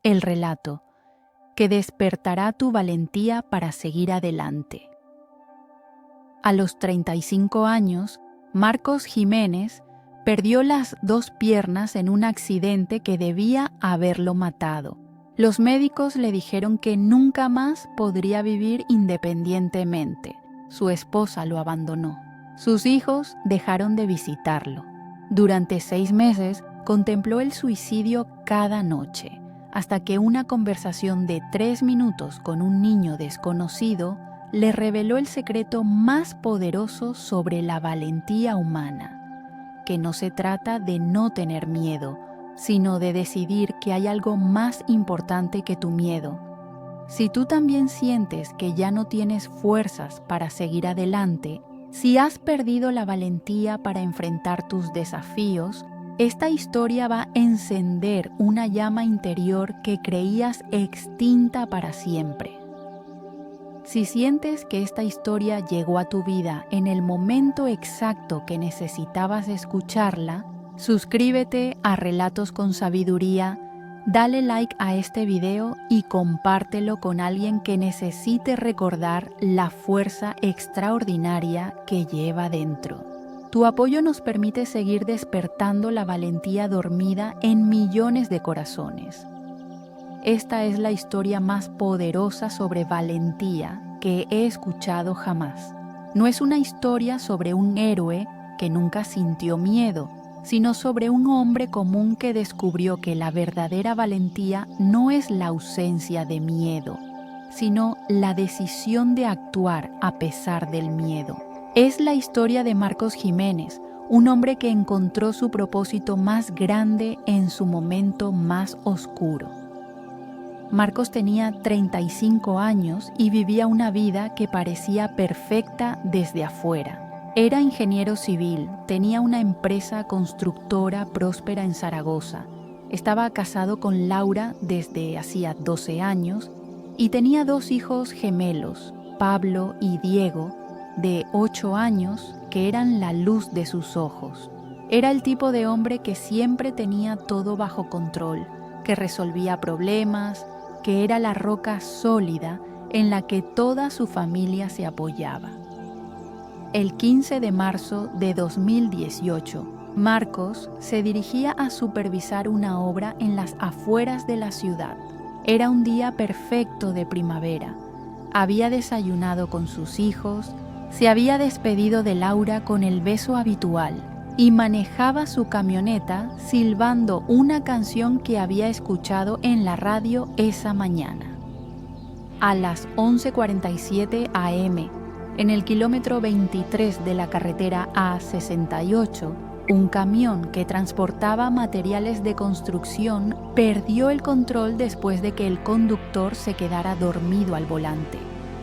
el relato que despertará tu valentía para seguir adelante. A los 35 años, Marcos Jiménez perdió las 2 piernas en un accidente que debía haberlo matado. Los médicos le dijeron que nunca más podría vivir independientemente. Su esposa lo abandonó. Sus hijos dejaron de visitarlo. Durante 6 meses contempló el suicidio cada noche, hasta que una conversación de 3 minutos con un niño desconocido le reveló el secreto más poderoso sobre la valentía humana, que no se trata de no tener miedo, sino de decidir que hay algo más importante que tu miedo. Si tú también sientes que ya no tienes fuerzas para seguir adelante, si has perdido la valentía para enfrentar tus desafíos, esta historia va a encender una llama interior que creías extinta para siempre. Si sientes que esta historia llegó a tu vida en el momento exacto que necesitabas escucharla, suscríbete a Relatos con Sabiduría, dale like a este video y compártelo con alguien que necesite recordar la fuerza extraordinaria que lleva dentro. Tu apoyo nos permite seguir despertando la valentía dormida en millones de corazones. Esta es la historia más poderosa sobre valentía que he escuchado jamás. No es una historia sobre un héroe que nunca sintió miedo, sino sobre un hombre común que descubrió que la verdadera valentía no es la ausencia de miedo, sino la decisión de actuar a pesar del miedo. Es la historia de Marcos Jiménez, un hombre que encontró su propósito más grande en su momento más oscuro. Marcos tenía 35 años y vivía una vida que parecía perfecta desde afuera. Era ingeniero civil, tenía una empresa constructora próspera en Zaragoza, estaba casado con Laura desde hacía 12 años y tenía 2 hijos gemelos, Pablo y Diego, de 8 años, que eran la luz de sus ojos. Era el tipo de hombre que siempre tenía todo bajo control, que resolvía problemas, que era la roca sólida en la que toda su familia se apoyaba. El 15 de marzo de 2018, Marcos se dirigía a supervisar una obra en las afueras de la ciudad. Era un día perfecto de primavera. Había desayunado con sus hijos, se había despedido de Laura con el beso habitual y manejaba su camioneta silbando una canción que había escuchado en la radio esa mañana. A las 11:47 am, en el kilómetro 23 de la carretera A68, un camión que transportaba materiales de construcción perdió el control después de que el conductor se quedara dormido al volante.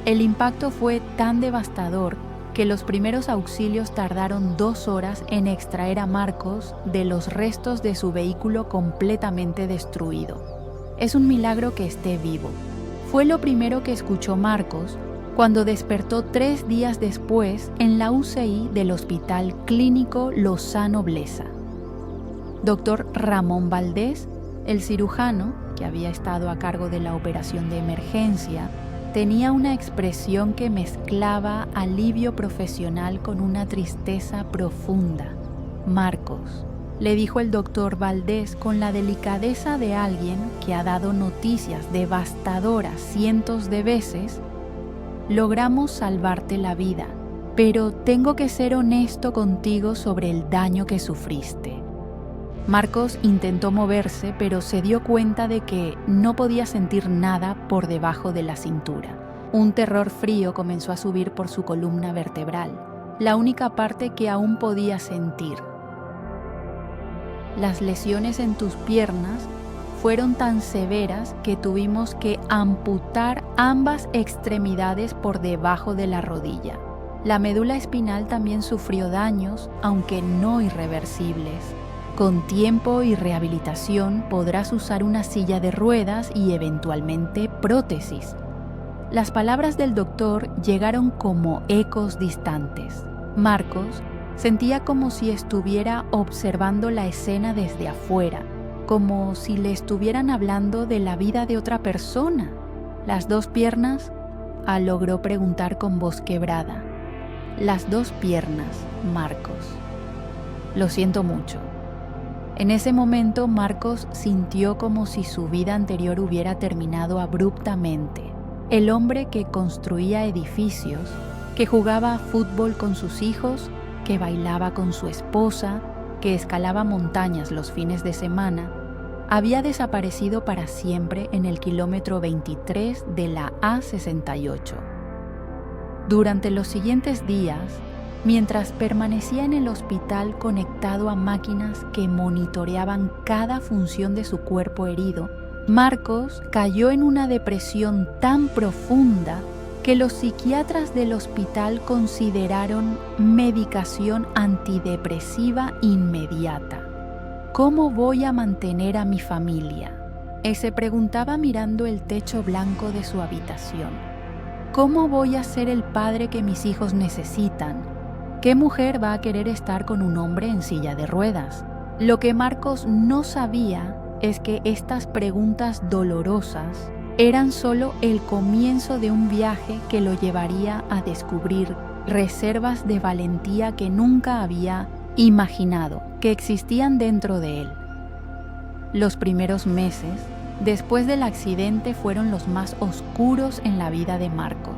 El impacto fue tan devastador que los primeros auxilios tardaron 2 horas en extraer a Marcos de los restos de su vehículo completamente destruido. Es un milagro que esté vivo. Fue lo primero que escuchó Marcos cuando despertó 3 días después en la UCI del Hospital Clínico Lozano Blesa. Dr. Ramón Valdés, el cirujano que había estado a cargo de la operación de emergencia, tenía una expresión que mezclaba alivio profesional con una tristeza profunda. Marcos, le dijo el doctor Valdés con la delicadeza de alguien que ha dado noticias devastadoras cientos de veces, logramos salvarte la vida, pero tengo que ser honesto contigo sobre el daño que sufriste. Marcos intentó moverse, pero se dio cuenta de que no podía sentir nada por debajo de la cintura. Un terror frío comenzó a subir por su columna vertebral, la única parte que aún podía sentir. Las lesiones en tus piernas fueron tan severas que tuvimos que amputar ambas extremidades por debajo de la rodilla. La médula espinal también sufrió daños, aunque no irreversibles. Con tiempo y rehabilitación podrás usar una silla de ruedas y eventualmente prótesis. Las palabras del doctor llegaron como ecos distantes. Marcos sentía como si estuviera observando la escena desde afuera. como si le estuvieran hablando de la vida de otra persona. ¿Las dos piernas? Logró preguntar con voz quebrada. Las dos piernas, Marcos. Lo siento mucho. En ese momento Marcos sintió como si su vida anterior hubiera terminado abruptamente. El hombre que construía edificios, que jugaba fútbol con sus hijos, que bailaba con su esposa, que escalaba montañas los fines de semana, había desaparecido para siempre en el kilómetro 23 de la A68. Durante los siguientes días, mientras permanecía en el hospital conectado a máquinas que monitoreaban cada función de su cuerpo herido, Marcos cayó en una depresión tan profunda que los psiquiatras del hospital consideraron medicación antidepresiva inmediata. ¿Cómo voy a mantener a mi familia?, se preguntaba mirando el techo blanco de su habitación. ¿Cómo voy a ser el padre que mis hijos necesitan? ¿Qué mujer va a querer estar con un hombre en silla de ruedas? Lo que Marcos no sabía es que estas preguntas dolorosas eran solo el comienzo de un viaje que lo llevaría a descubrir reservas de valentía que nunca había imaginado que existían dentro de él. Los primeros meses después del accidente fueron los más oscuros en la vida de Marcos.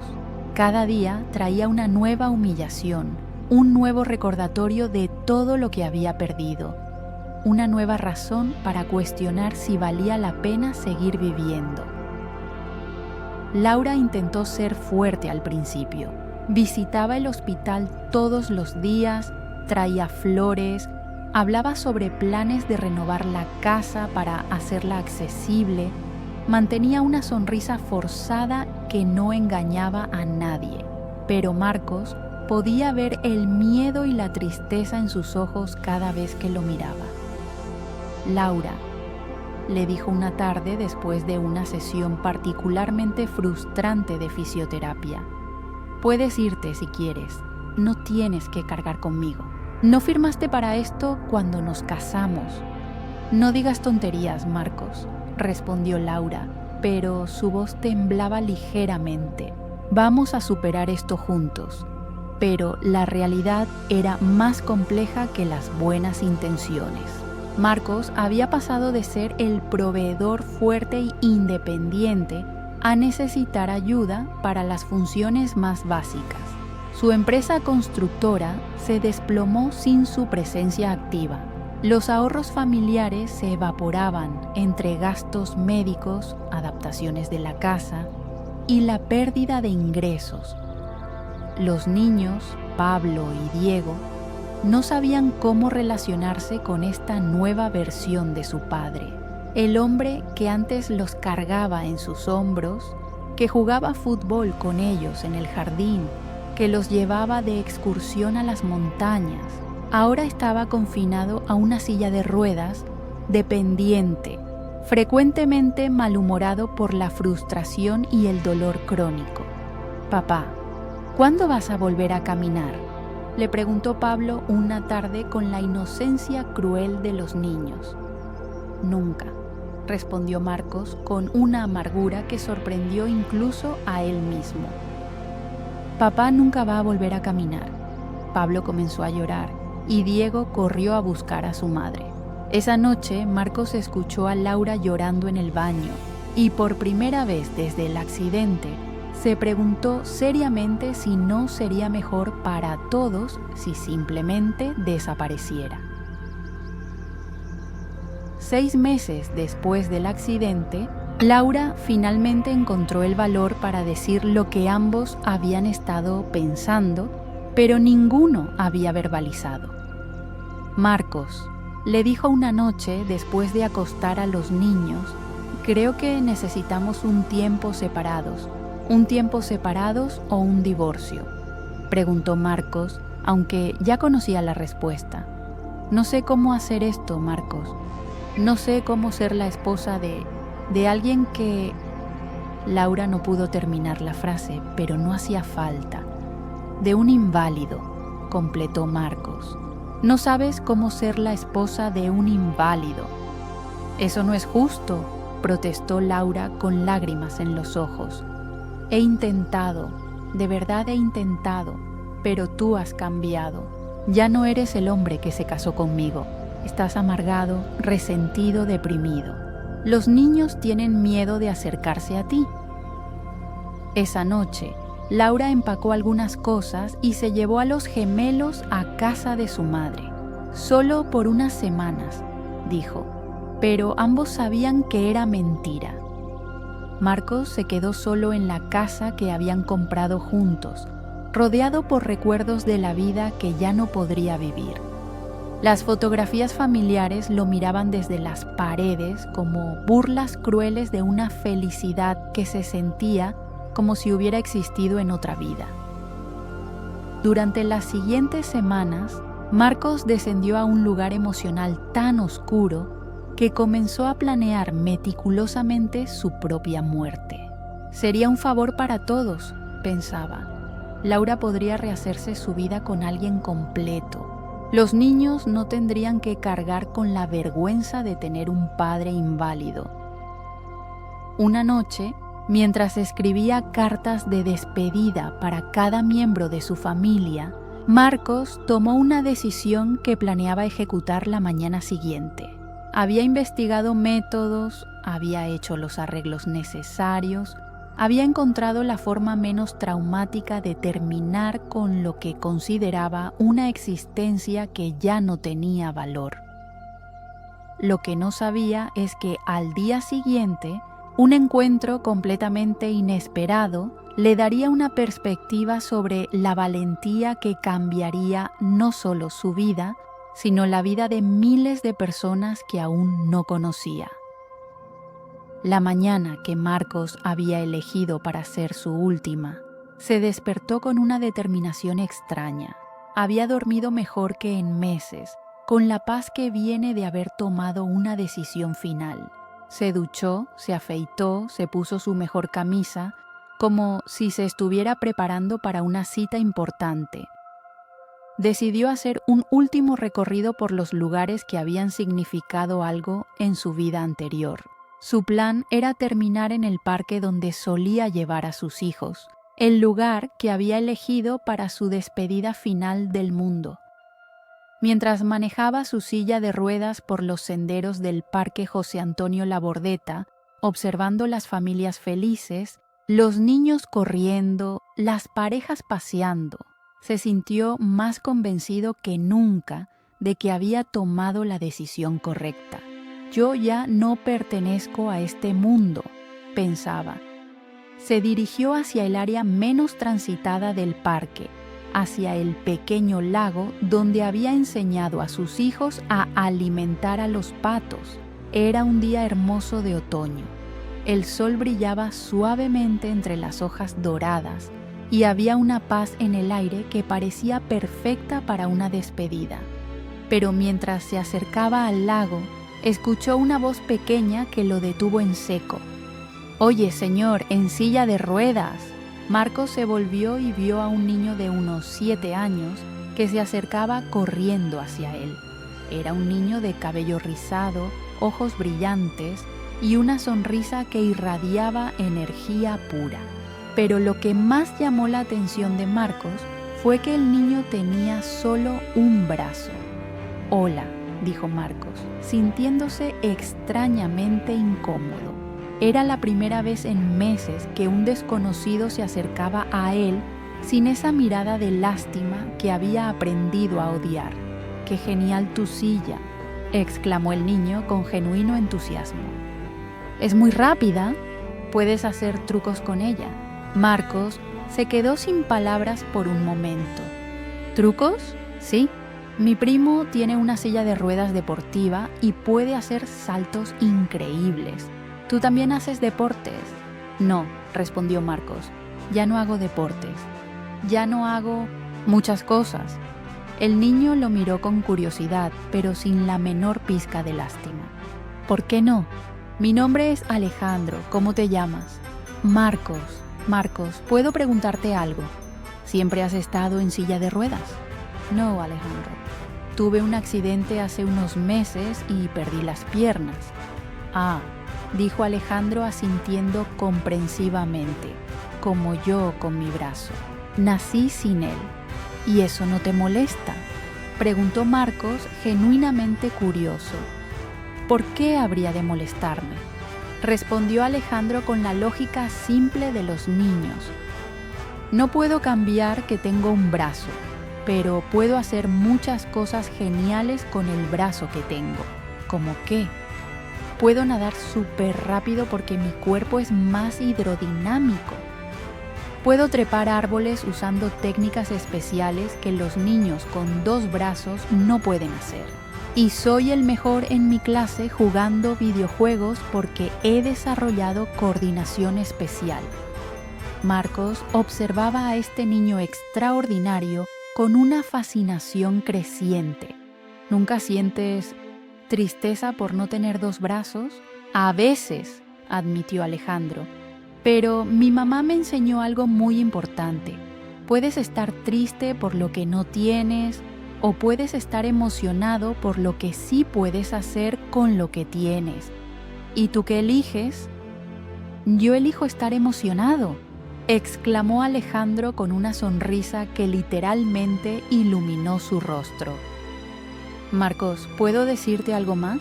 Cada día traía una nueva humillación, un nuevo recordatorio de todo lo que había perdido, una nueva razón para cuestionar si valía la pena seguir viviendo. Laura intentó ser fuerte al principio. Visitaba el hospital todos los días, traía flores, hablaba sobre planes de renovar la casa para hacerla accesible, mantenía una sonrisa forzada que no engañaba a nadie. Pero Marcos podía ver el miedo y la tristeza en sus ojos cada vez que lo miraba. Laura, le dijo una tarde después de una sesión particularmente frustrante de fisioterapia, puedes irte si quieres, no tienes que cargar conmigo. No firmaste para esto cuando nos casamos. No digas tonterías, Marcos, respondió Laura, pero su voz temblaba ligeramente. Vamos a superar esto juntos. Pero la realidad era más compleja que las buenas intenciones. Marcos había pasado de ser el proveedor fuerte e independiente a necesitar ayuda para las funciones más básicas. Su empresa constructora se desplomó sin su presencia activa. Los ahorros familiares se evaporaban entre gastos médicos, adaptaciones de la casa y la pérdida de ingresos. Los niños, Pablo y Diego, no sabían cómo relacionarse con esta nueva versión de su padre. El hombre que antes los cargaba en sus hombros, que jugaba fútbol con ellos en el jardín, que los llevaba de excursión a las montañas, ahora estaba confinado a una silla de ruedas, dependiente, frecuentemente malhumorado por la frustración y el dolor crónico. Papá, ¿cuándo vas a volver a caminar?, le preguntó Pablo una tarde con la inocencia cruel de los niños. Nunca, respondió Marcos con una amargura que sorprendió incluso a él mismo. Papá nunca va a volver a caminar. Pablo comenzó a llorar y Diego corrió a buscar a su madre. Esa noche Marcos escuchó a Laura llorando en el baño y por primera vez desde el accidente se preguntó seriamente si no sería mejor para todos si simplemente desapareciera. 6 meses después del accidente, Laura finalmente encontró el valor para decir lo que ambos habían estado pensando, pero ninguno había verbalizado. Marcos, le dijo una noche después de acostar a los niños, creo que necesitamos un tiempo separados o un divorcio, preguntó Marcos, aunque ya conocía la respuesta. No sé cómo hacer esto, Marcos. No sé cómo ser la esposa de alguien que... Laura no pudo terminar la frase, pero no hacía falta. De un inválido, completó Marcos. No sabes cómo ser la esposa de un inválido. Eso no es justo, protestó Laura con lágrimas en los ojos. He intentado, de verdad he intentado, pero tú has cambiado. Ya no eres el hombre que se casó conmigo. Estás amargado, resentido, deprimido. Los niños tienen miedo de acercarse a ti. Esa noche, Laura empacó algunas cosas y se llevó a los gemelos a casa de su madre. Solo por unas semanas, dijo, pero ambos sabían que era mentira. Marcos se quedó solo en la casa que habían comprado juntos, rodeado por recuerdos de la vida que ya no podría vivir. Las fotografías familiares lo miraban desde las paredes como burlas crueles de una felicidad que se sentía como si hubiera existido en otra vida. Durante las siguientes semanas, Marcos descendió a un lugar emocional tan oscuro que comenzó a planear meticulosamente su propia muerte. Sería un favor para todos, pensaba. Laura podría rehacerse su vida con alguien completo. Los niños no tendrían que cargar con la vergüenza de tener un padre inválido. Una noche, mientras escribía cartas de despedida para cada miembro de su familia, Marcos tomó una decisión que planeaba ejecutar la mañana siguiente. Había investigado métodos, había hecho los arreglos necesarios, había encontrado la forma menos traumática de terminar con lo que consideraba una existencia que ya no tenía valor. Lo que no sabía es que al día siguiente, un encuentro completamente inesperado le daría una perspectiva sobre la valentía que cambiaría no solo su vida, sino la vida de miles de personas que aún no conocía. La mañana que Marcos había elegido para ser su última, se despertó con una determinación extraña. Había dormido mejor que en meses, con la paz que viene de haber tomado una decisión final. Se duchó, se afeitó, se puso su mejor camisa, como si se estuviera preparando para una cita importante. Decidió hacer un último recorrido por los lugares que habían significado algo en su vida anterior. Su plan era terminar en el parque donde solía llevar a sus hijos, el lugar que había elegido para su despedida final del mundo. Mientras manejaba su silla de ruedas por los senderos del Parque José Antonio Labordeta, observando las familias felices, los niños corriendo, las parejas paseando, se sintió más convencido que nunca de que había tomado la decisión correcta. Yo ya no pertenezco a este mundo, pensaba. Se dirigió hacia el área menos transitada del parque, hacia el pequeño lago donde había enseñado a sus hijos a alimentar a los patos. Era un día hermoso de otoño. El sol brillaba suavemente entre las hojas doradas y había una paz en el aire que parecía perfecta para una despedida. Pero mientras se acercaba al lago, escuchó una voz pequeña que lo detuvo en seco. «Oye, señor, en silla de ruedas». Marcos se volvió y vio a un niño de unos 7 años que se acercaba corriendo hacia él. Era un niño de cabello rizado, ojos brillantes y una sonrisa que irradiaba energía pura. Pero lo que más llamó la atención de Marcos fue que el niño tenía solo un brazo. «Hola», dijo Marcos, sintiéndose extrañamente incómodo. Era la primera vez en meses que un desconocido se acercaba a él sin esa mirada de lástima que había aprendido a odiar. «¡Qué genial tu silla!», exclamó el niño con genuino entusiasmo. «Es muy rápida, puedes hacer trucos con ella». Marcos se quedó sin palabras por un momento. «¿Trucos? Sí. Mi primo tiene una silla de ruedas deportiva y puede hacer saltos increíbles. ¿Tú también haces deportes?» «No», respondió Marcos, «ya no hago deportes. Ya no hago muchas cosas». El niño lo miró con curiosidad, pero sin la menor pizca de lástima. «¿Por qué no? Mi nombre es Alejandro. ¿Cómo te llamas?» «Marcos. Marcos, ¿puedo preguntarte algo? ¿Siempre has estado en silla de ruedas?» «No, Alejandro. Tuve un accidente hace unos meses y perdí las piernas. Ah, dijo Alejandro asintiendo comprensivamente, como yo con mi brazo. Nací sin él. ¿Y eso no te molesta?, preguntó Marcos, genuinamente curioso. ¿Por qué habría de molestarme?, respondió Alejandro con la lógica simple de los niños. No puedo cambiar que tengo un brazo, pero puedo hacer muchas cosas geniales con el brazo que tengo. ¿Cómo qué? Puedo nadar súper rápido porque mi cuerpo es más hidrodinámico. Puedo trepar árboles usando técnicas especiales que los niños con 2 brazos no pueden hacer. Y soy el mejor en mi clase jugando videojuegos porque he desarrollado coordinación especial. Marcos observaba a este niño extraordinario con una fascinación creciente. ¿Nunca sientes tristeza por no tener 2 brazos? A veces, admitió Alejandro. Pero mi mamá me enseñó algo muy importante. Puedes estar triste por lo que no tienes, o puedes estar emocionado por lo que sí puedes hacer con lo que tienes. ¿Y tú qué eliges? Yo elijo estar emocionado, exclamó Alejandro con una sonrisa que literalmente iluminó su rostro. Marcos, ¿puedo decirte algo más?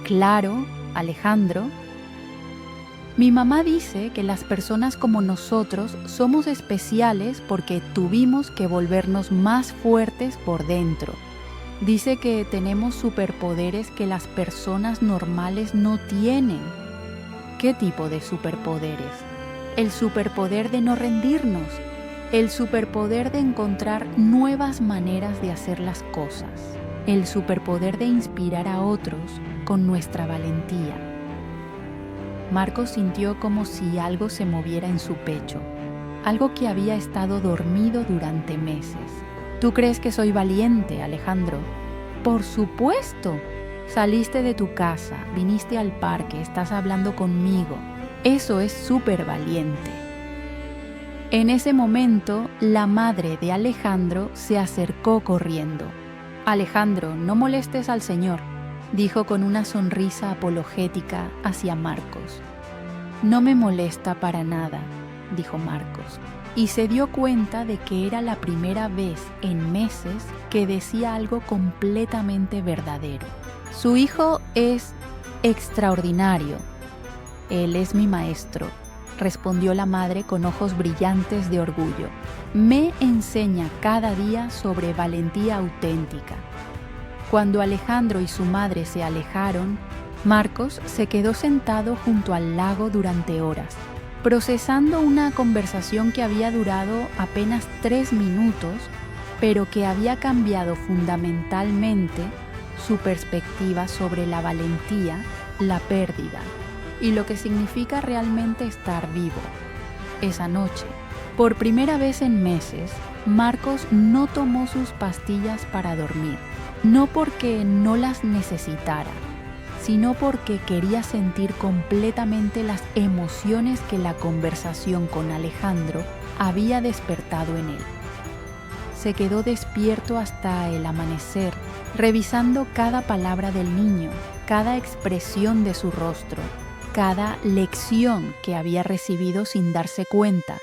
Claro, Alejandro. Mi mamá dice que las personas como nosotros somos especiales porque tuvimos que volvernos más fuertes por dentro. Dice que tenemos superpoderes que las personas normales no tienen. ¿Qué tipo de superpoderes? El superpoder de no rendirnos, el superpoder de encontrar nuevas maneras de hacer las cosas, el superpoder de inspirar a otros con nuestra valentía. Marcos sintió como si algo se moviera en su pecho, algo que había estado dormido durante meses. ¿Tú crees que soy valiente, Alejandro? ¡Por supuesto! Saliste de tu casa, viniste al parque, estás hablando conmigo. Eso es súper valiente. En ese momento, la madre de Alejandro se acercó corriendo. Alejandro, no molestes al señor, dijo con una sonrisa apologética hacia Marcos. No me molesta para nada, dijo Marcos, y se dio cuenta de que era la primera vez en meses que decía algo completamente verdadero. Su hijo es extraordinario. Él es mi maestro, respondió la madre con ojos brillantes de orgullo. Me enseña cada día sobre valentía auténtica. Cuando Alejandro y su madre se alejaron, Marcos se quedó sentado junto al lago durante horas, procesando una conversación que había durado apenas 3 minutos, pero que había cambiado fundamentalmente su perspectiva sobre la valentía, la pérdida y lo que significa realmente estar vivo. Esa noche, por primera vez en meses, Marcos no tomó sus pastillas para dormir. No porque no las necesitara, sino porque quería sentir completamente las emociones que la conversación con Alejandro había despertado en él. Se quedó despierto hasta el amanecer, revisando cada palabra del niño, cada expresión de su rostro, cada lección que había recibido sin darse cuenta.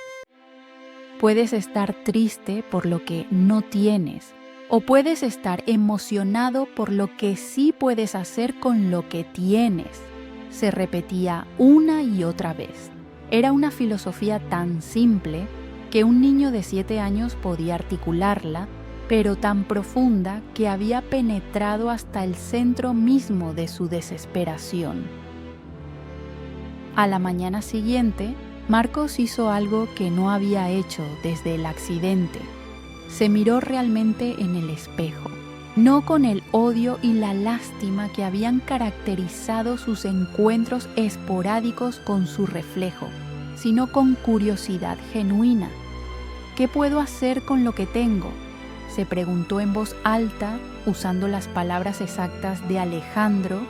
Puedes estar triste por lo que no tienes, o puedes estar emocionado por lo que sí puedes hacer con lo que tienes. Se repetía una y otra vez. Era una filosofía tan simple que un niño de 7 años podía articularla, pero tan profunda que había penetrado hasta el centro mismo de su desesperación. A la mañana siguiente, Marcos hizo algo que no había hecho desde el accidente. Se miró realmente en el espejo, no con el odio y la lástima que habían caracterizado sus encuentros esporádicos con su reflejo, sino con curiosidad genuina. ¿Qué puedo hacer con lo que tengo?, se preguntó en voz alta, usando las palabras exactas de Alejandro.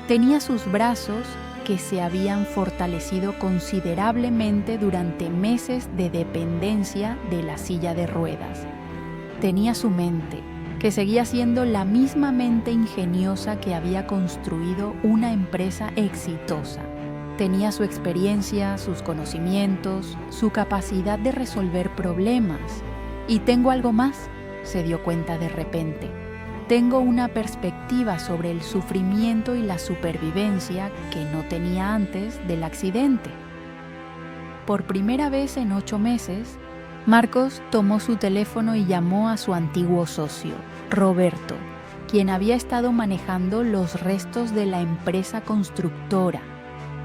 Tenía sus brazos, que se habían fortalecido considerablemente durante meses de dependencia de la silla de ruedas. Tenía su mente, que seguía siendo la misma mente ingeniosa que había construido una empresa exitosa. Tenía su experiencia, sus conocimientos, su capacidad de resolver problemas. Y tengo algo más, se dio cuenta de repente. Tengo una perspectiva sobre el sufrimiento y la supervivencia que no tenía antes del accidente. Por primera vez en 8 meses, Marcos tomó su teléfono y llamó a su antiguo socio, Roberto, quien había estado manejando los restos de la empresa constructora.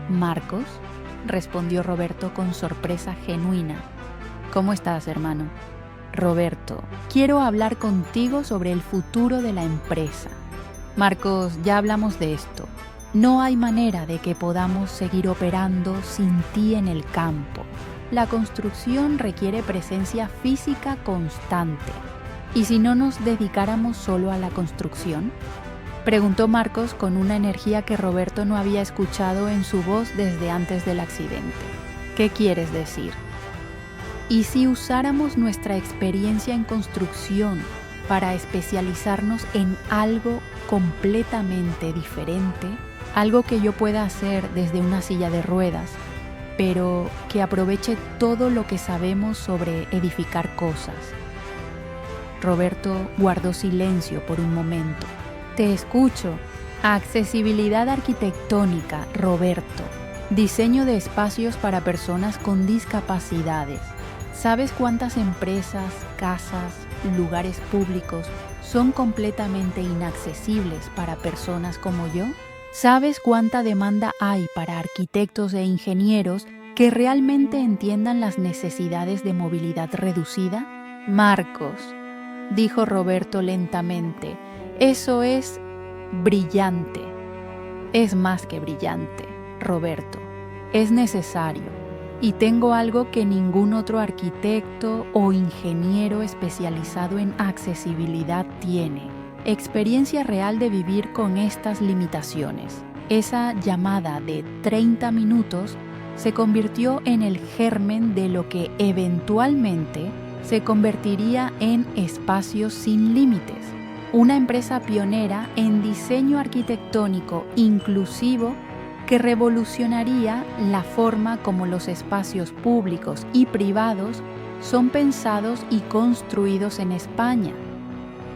«Marcos», respondió Roberto con sorpresa genuina. «¿Cómo estás, hermano?» «Roberto, quiero hablar contigo sobre el futuro de la empresa». «Marcos, ya hablamos de esto. No hay manera de que podamos seguir operando sin ti en el campo. La construcción requiere presencia física constante. ¿Y si no nos dedicáramos solo a la construcción?», preguntó Marcos con una energía que Roberto no había escuchado en su voz desde antes del accidente. «¿Qué quieres decir?». «¿Y si usáramos nuestra experiencia en construcción para especializarnos en algo completamente diferente? Algo que yo pueda hacer desde una silla de ruedas, pero que aproveche todo lo que sabemos sobre edificar cosas». Roberto guardó silencio por un momento. «Te escucho. Accesibilidad arquitectónica, Roberto. Diseño de espacios para personas con discapacidades. ¿Sabes cuántas empresas, casas, lugares públicos son completamente inaccesibles para personas como yo? ¿Sabes cuánta demanda hay para arquitectos e ingenieros que realmente entiendan las necesidades de movilidad reducida?». «Marcos», dijo Roberto lentamente, «eso es brillante». «Es más que brillante, Roberto. Es necesario. Y tengo algo que ningún otro arquitecto o ingeniero especializado en accesibilidad tiene. Experiencia real de vivir con estas limitaciones». Esa llamada de 30 minutos se convirtió en el germen de lo que eventualmente se convertiría en Espacios Sin Límites, una empresa pionera en diseño arquitectónico inclusivo que revolucionaría la forma como los espacios públicos y privados son pensados y construidos en España.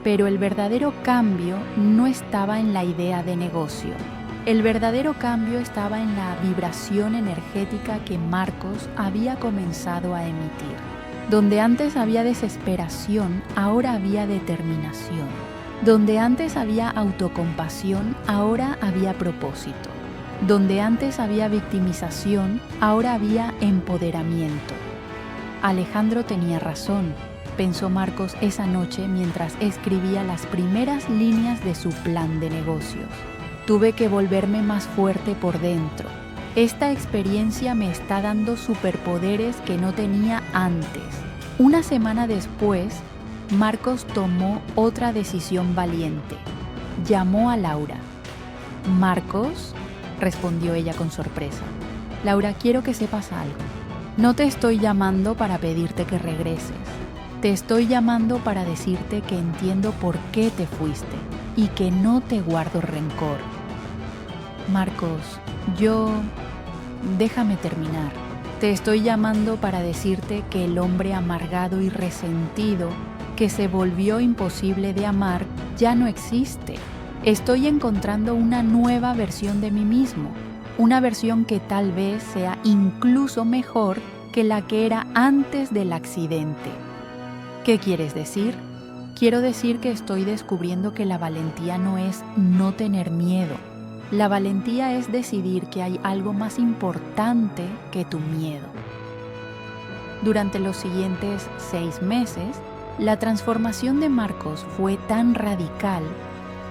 Pero el verdadero cambio no estaba en la idea de negocio. El verdadero cambio estaba en la vibración energética que Marcos había comenzado a emitir. Donde antes había desesperación, ahora había determinación. Donde antes había autocompasión, ahora había propósito. Donde antes había victimización, ahora había empoderamiento. Alejandro tenía razón, pensó Marcos esa noche mientras escribía las primeras líneas de su plan de negocios. Tuve que volverme más fuerte por dentro. Esta experiencia me está dando superpoderes que no tenía antes. Una semana después, Marcos tomó otra decisión valiente. Llamó a Laura. «¿Marcos?», respondió ella con sorpresa. «Laura, quiero que sepas algo. No te estoy llamando para pedirte que regreses. Te estoy llamando para decirte que entiendo por qué te fuiste y que no te guardo rencor». «Marcos, déjame terminar. Te estoy llamando para decirte que el hombre amargado y resentido que se volvió imposible de amar ya no existe. Estoy encontrando una nueva versión de mí mismo, una versión que tal vez sea incluso mejor que la que era antes del accidente». «¿Qué quieres decir?». «Quiero decir que estoy descubriendo que la valentía no es no tener miedo. La valentía es decidir que hay algo más importante que tu miedo». Durante los siguientes 6 meses, la transformación de Marcos fue tan radical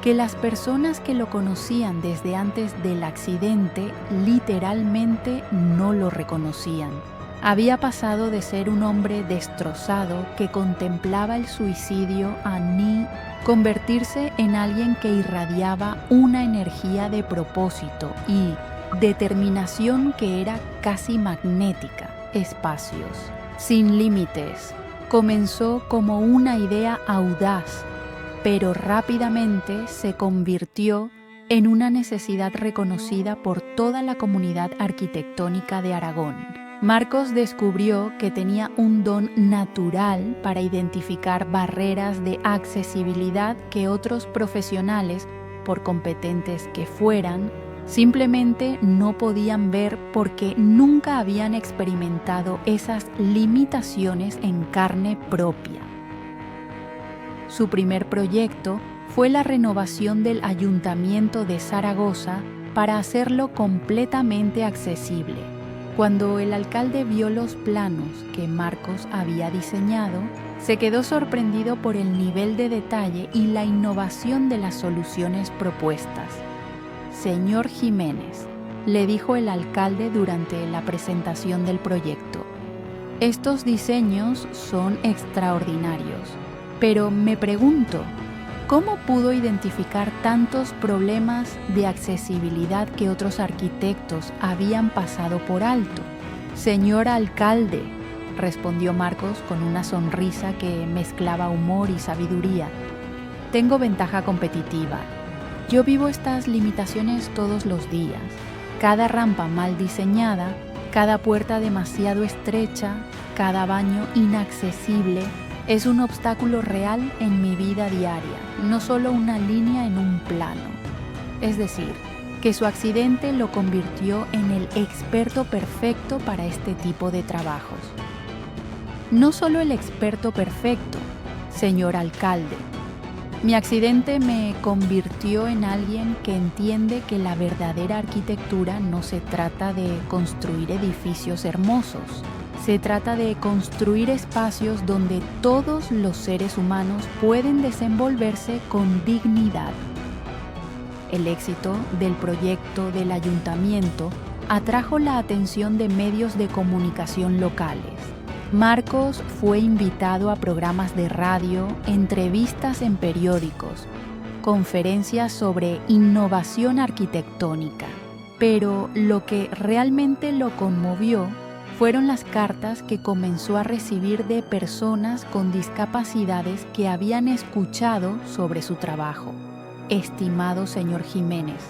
que las personas que lo conocían desde antes del accidente literalmente no lo reconocían. Había pasado de ser un hombre destrozado que contemplaba el suicidio a convertirse en alguien que irradiaba una energía de propósito y determinación que era casi magnética. Espacios Sin Límites comenzó como una idea audaz, pero rápidamente se convirtió en una necesidad reconocida por toda la comunidad arquitectónica de Aragón. Marcos descubrió que tenía un don natural para identificar barreras de accesibilidad que otros profesionales, por competentes que fueran, simplemente no podían ver porque nunca habían experimentado esas limitaciones en carne propia. Su primer proyecto fue la renovación del Ayuntamiento de Zaragoza para hacerlo completamente accesible. Cuando el alcalde vio los planos que Marcos había diseñado, se quedó sorprendido por el nivel de detalle y la innovación de las soluciones propuestas. Señor Jiménez, le dijo el alcalde durante la presentación del proyecto, estos diseños son extraordinarios, pero me pregunto, ¿cómo pudo identificar tantos problemas de accesibilidad que otros arquitectos habían pasado por alto? Señor alcalde, respondió Marcos con una sonrisa que mezclaba humor y sabiduría, tengo ventaja competitiva. Yo vivo estas limitaciones todos los días. Cada rampa mal diseñada, cada puerta demasiado estrecha, cada baño inaccesible, es un obstáculo real en mi vida diaria, no solo una línea en un plano. Es decir, que su accidente lo convirtió en el experto perfecto para este tipo de trabajos. No solo el experto perfecto, señor alcalde. Mi accidente me convirtió en alguien que entiende que la verdadera arquitectura no se trata de construir edificios hermosos. Se trata de construir espacios donde todos los seres humanos pueden desenvolverse con dignidad. El éxito del proyecto del ayuntamiento atrajo la atención de medios de comunicación locales. Marcos fue invitado a programas de radio, entrevistas en periódicos, conferencias sobre innovación arquitectónica. Pero lo que realmente lo conmovió fueron las cartas que comenzó a recibir de personas con discapacidades que habían escuchado sobre su trabajo. Estimado señor Jiménez,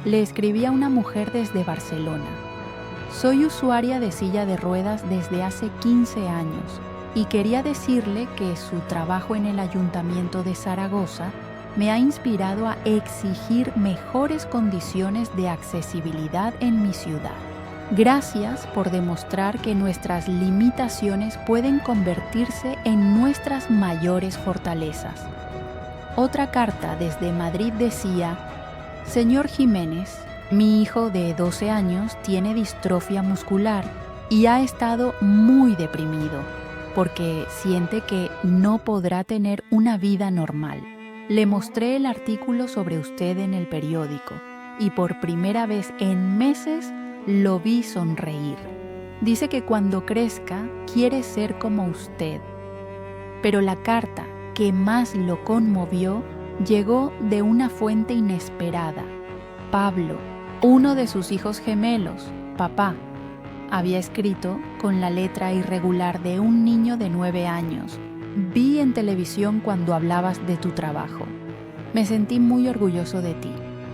le escribía una mujer desde Barcelona. Soy usuaria de silla de ruedas desde hace 15 años y quería decirle que su trabajo en el Ayuntamiento de Zaragoza me ha inspirado a exigir mejores condiciones de accesibilidad en mi ciudad. Gracias por demostrar que nuestras limitaciones pueden convertirse en nuestras mayores fortalezas. Otra carta desde Madrid decía, Señor Jiménez, mi hijo de 12 años tiene distrofia muscular y ha estado muy deprimido porque siente que no podrá tener una vida normal. Le mostré el artículo sobre usted en el periódico y por primera vez en meses lo vi sonreír. Dice que cuando crezca quiere ser como usted. Pero la carta que más lo conmovió llegó de una fuente inesperada. Pablo, uno de sus hijos gemelos, papá, había escrito con la letra irregular de un niño de 9 años. Vi en televisión cuando hablabas de tu trabajo. Me sentí muy orgulloso de ti.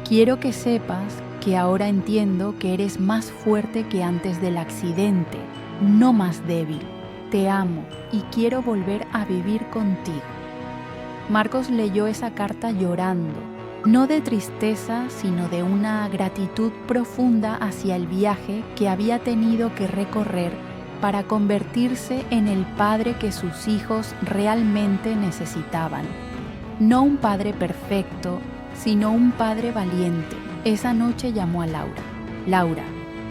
Quiero que sepas que ahora entiendo que eres más fuerte que antes del accidente, no más débil. Te amo y quiero volver a vivir contigo. Marcos leyó esa carta llorando, no de tristeza, sino de una gratitud profunda hacia el viaje que había tenido que recorrer para convertirse en el padre que sus hijos realmente necesitaban. No un padre perfecto, sino un padre valiente. Esa noche llamó a Laura. Laura,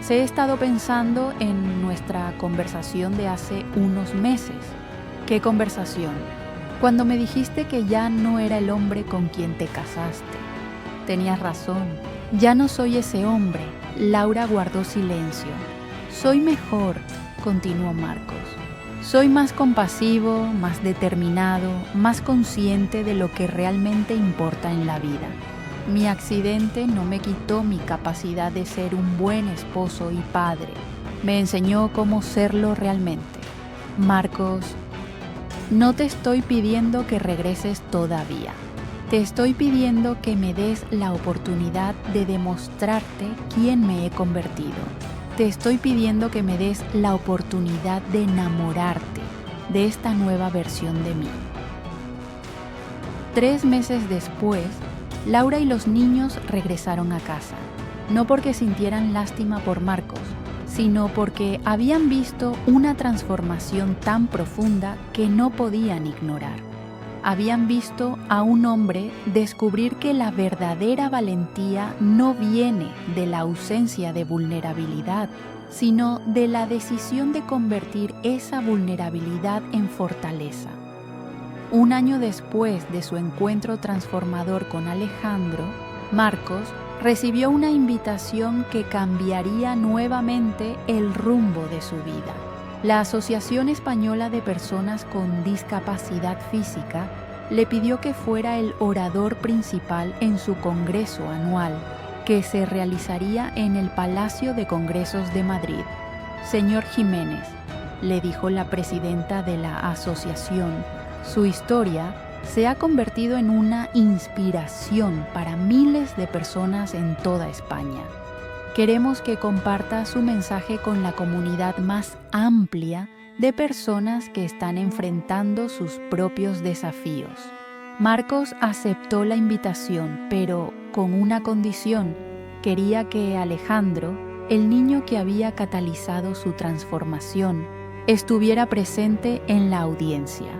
he estado pensando en nuestra conversación de hace unos meses. ¿Qué conversación? Cuando me dijiste que ya no era el hombre con quien te casaste. Tenías razón, ya no soy ese hombre. Laura guardó silencio. Soy mejor, continuó Marcos. Soy más compasivo, más determinado, más consciente de lo que realmente importa en la vida. Mi accidente no me quitó mi capacidad de ser un buen esposo y padre. Me enseñó cómo serlo realmente. Marcos, no te estoy pidiendo que regreses todavía. Te estoy pidiendo que me des la oportunidad de demostrarte quién me he convertido. Te estoy pidiendo que me des la oportunidad de enamorarte de esta nueva versión de mí. 3 meses después, Laura y los niños regresaron a casa, no porque sintieran lástima por Marcos, sino porque habían visto una transformación tan profunda que no podían ignorar. Habían visto a un hombre descubrir que la verdadera valentía no viene de la ausencia de vulnerabilidad, sino de la decisión de convertir esa vulnerabilidad en fortaleza. Un año después de su encuentro transformador con Alejandro, Marcos recibió una invitación que cambiaría nuevamente el rumbo de su vida. La Asociación Española de Personas con Discapacidad Física le pidió que fuera el orador principal en su congreso anual, que se realizaría en el Palacio de Congresos de Madrid. Señor Jiménez, le dijo la presidenta de la asociación, su historia se ha convertido en una inspiración para miles de personas en toda España. Queremos que comparta su mensaje con la comunidad más amplia de personas que están enfrentando sus propios desafíos. Marcos aceptó la invitación, pero con una condición. Quería que Alejandro, el niño que había catalizado su transformación, estuviera presente en la audiencia.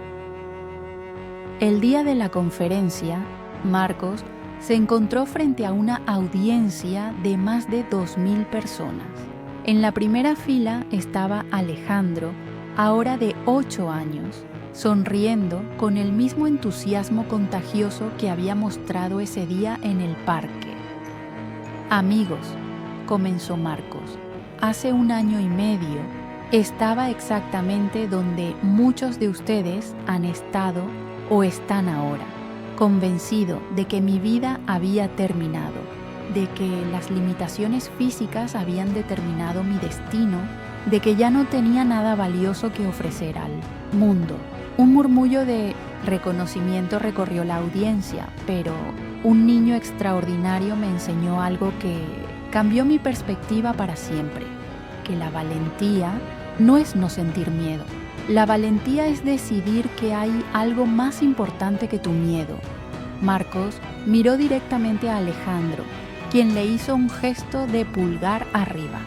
El día de la conferencia, Marcos se encontró frente a una audiencia de más de 2.000 personas. En la primera fila estaba Alejandro, ahora de 8 años, sonriendo con el mismo entusiasmo contagioso que había mostrado ese día en el parque. Amigos, comenzó Marcos, hace 1 año y medio estaba exactamente donde muchos de ustedes han estado o están ahora, convencido de que mi vida había terminado, de que las limitaciones físicas habían determinado mi destino, de que ya no tenía nada valioso que ofrecer al mundo. Un murmullo de reconocimiento recorrió la audiencia, pero un niño extraordinario me enseñó algo que cambió mi perspectiva para siempre, que la valentía no es no sentir miedo. La valentía es decidir que hay algo más importante que tu miedo. Marcos miró directamente a Alejandro, quien le hizo un gesto de pulgar arriba.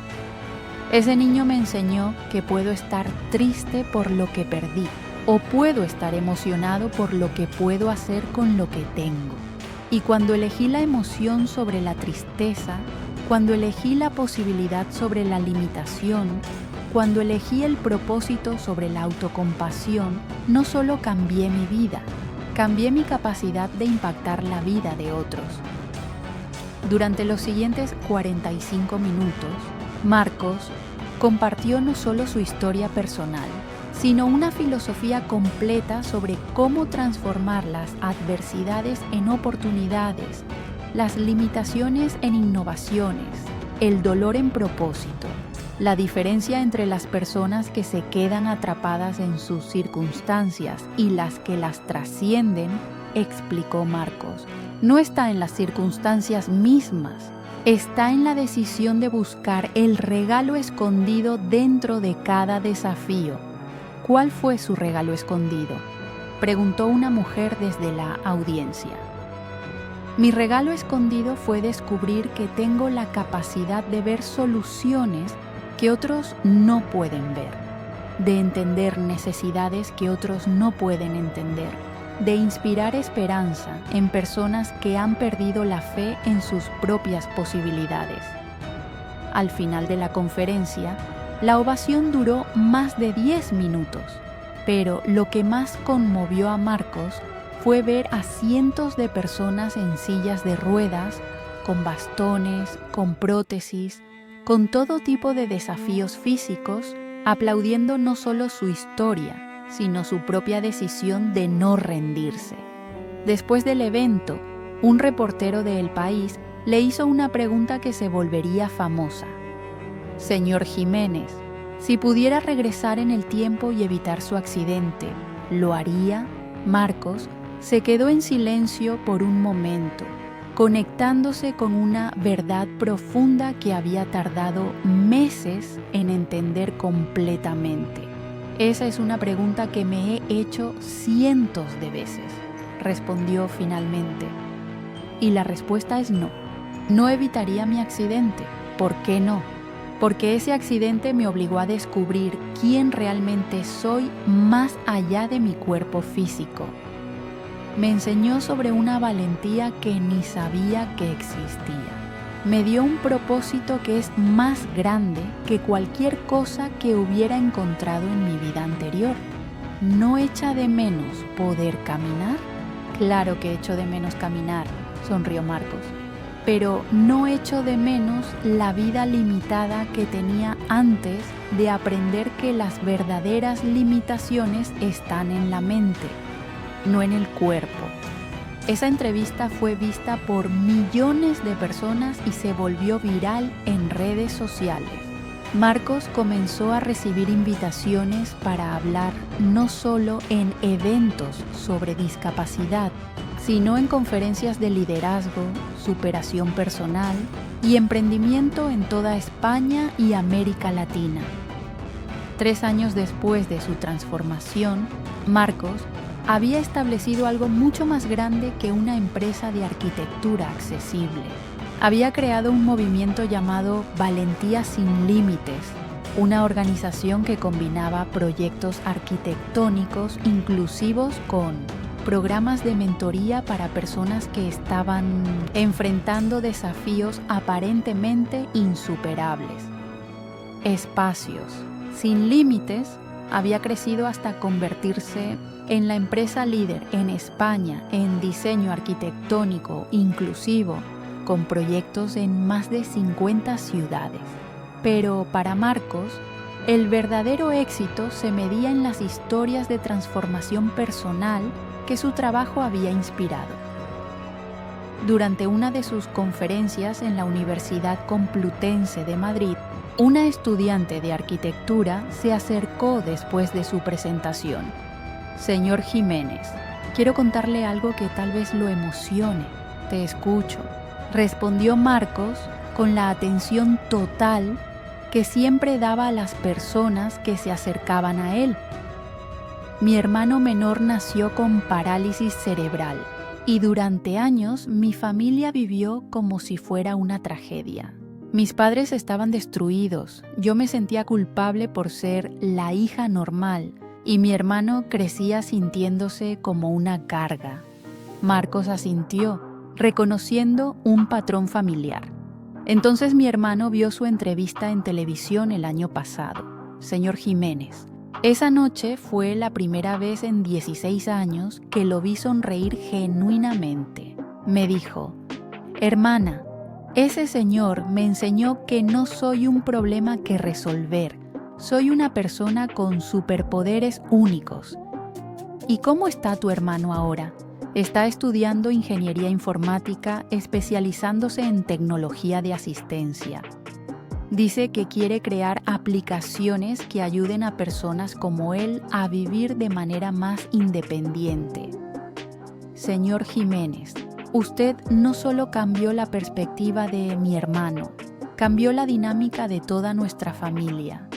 Ese niño me enseñó que puedo estar triste por lo que perdí, o puedo estar emocionado por lo que puedo hacer con lo que tengo. Y cuando elegí la emoción sobre la tristeza, cuando elegí la posibilidad sobre la limitación, cuando elegí el propósito sobre la autocompasión, no solo cambié mi vida, cambié mi capacidad de impactar la vida de otros. Durante los siguientes 45 minutos, Marcos compartió no solo su historia personal, sino una filosofía completa sobre cómo transformar las adversidades en oportunidades, las limitaciones en innovaciones, el dolor en propósito, la diferencia entre las personas que se quedan atrapadas en sus circunstancias y las que las trascienden, explicó Marcos. No está en las circunstancias mismas, está en la decisión de buscar el regalo escondido dentro de cada desafío. ¿Cuál fue su regalo escondido?, preguntó una mujer desde la audiencia. Mi regalo escondido fue descubrir que tengo la capacidad de ver soluciones que otros no pueden ver, de entender necesidades que otros no pueden entender, de inspirar esperanza en personas que han perdido la fe en sus propias posibilidades. Al final de la conferencia, la ovación duró más de 10 minutos, pero lo que más conmovió a Marcos fue ver a cientos de personas en sillas de ruedas, con bastones, con prótesis, con todo tipo de desafíos físicos, aplaudiendo no solo su historia, sino su propia decisión de no rendirse. Después del evento, un reportero de El País le hizo una pregunta que se volvería famosa. Señor Jiménez, si pudiera regresar en el tiempo y evitar su accidente, ¿lo haría? Marcos Se quedó en silencio por un momento, conectándose con una verdad profunda que había tardado meses en entender completamente. Esa es una pregunta que me he hecho cientos de veces, respondió finalmente. Y la respuesta es no. No evitaría mi accidente. ¿Por qué no? Porque ese accidente me obligó a descubrir quién realmente soy más allá de mi cuerpo físico. Me enseñó sobre una valentía que ni sabía que existía. Me dio un propósito que es más grande que cualquier cosa que hubiera encontrado en mi vida anterior. ¿No echa de menos poder caminar? Claro que echo de menos caminar, sonrió Marcos. Pero no echo de menos la vida limitada que tenía antes de aprender que las verdaderas limitaciones están en la mente, no en el cuerpo. Esa entrevista fue vista por millones de personas y se volvió viral en redes sociales. Marcos comenzó a recibir invitaciones para hablar no solo en eventos sobre discapacidad, sino en conferencias de liderazgo, superación personal y emprendimiento en toda España y América Latina. 3 años después de su transformación, Marcos había establecido algo mucho más grande que una empresa de arquitectura accesible. Había creado un movimiento llamado Valentía Sin Límites, una organización que combinaba proyectos arquitectónicos inclusivos con programas de mentoría para personas que estaban enfrentando desafíos aparentemente insuperables. Espacios Sin Límites había crecido hasta convertirse en la empresa líder en España en diseño arquitectónico inclusivo, con proyectos en más de 50 ciudades. Pero para Marcos, el verdadero éxito se medía en las historias de transformación personal que su trabajo había inspirado. Durante una de sus conferencias en la Universidad Complutense de Madrid, una estudiante de arquitectura se acercó después de su presentación. Señor Jiménez, quiero contarle algo que tal vez lo emocione. Te escucho, respondió Marcos con la atención total que siempre daba a las personas que se acercaban a él. Mi hermano menor nació con parálisis cerebral y durante años mi familia vivió como si fuera una tragedia. Mis padres estaban destruidos, yo me sentía culpable por ser la hija normal y mi hermano crecía sintiéndose como una carga. Marcos asintió, reconociendo un patrón familiar. Entonces mi hermano vio su entrevista en televisión el año pasado. Señor Jiménez, esa noche fue la primera vez en 16 años que lo vi sonreír genuinamente. Me dijo, hermana, ese señor me enseñó que no soy un problema que resolver, soy una persona con superpoderes únicos. ¿Y cómo está tu hermano ahora? Está estudiando ingeniería informática, especializándose en tecnología de asistencia. Dice que quiere crear aplicaciones que ayuden a personas como él a vivir de manera más independiente. Señor Jiménez, usted no solo cambió la perspectiva de mi hermano, cambió la dinámica de toda nuestra familia.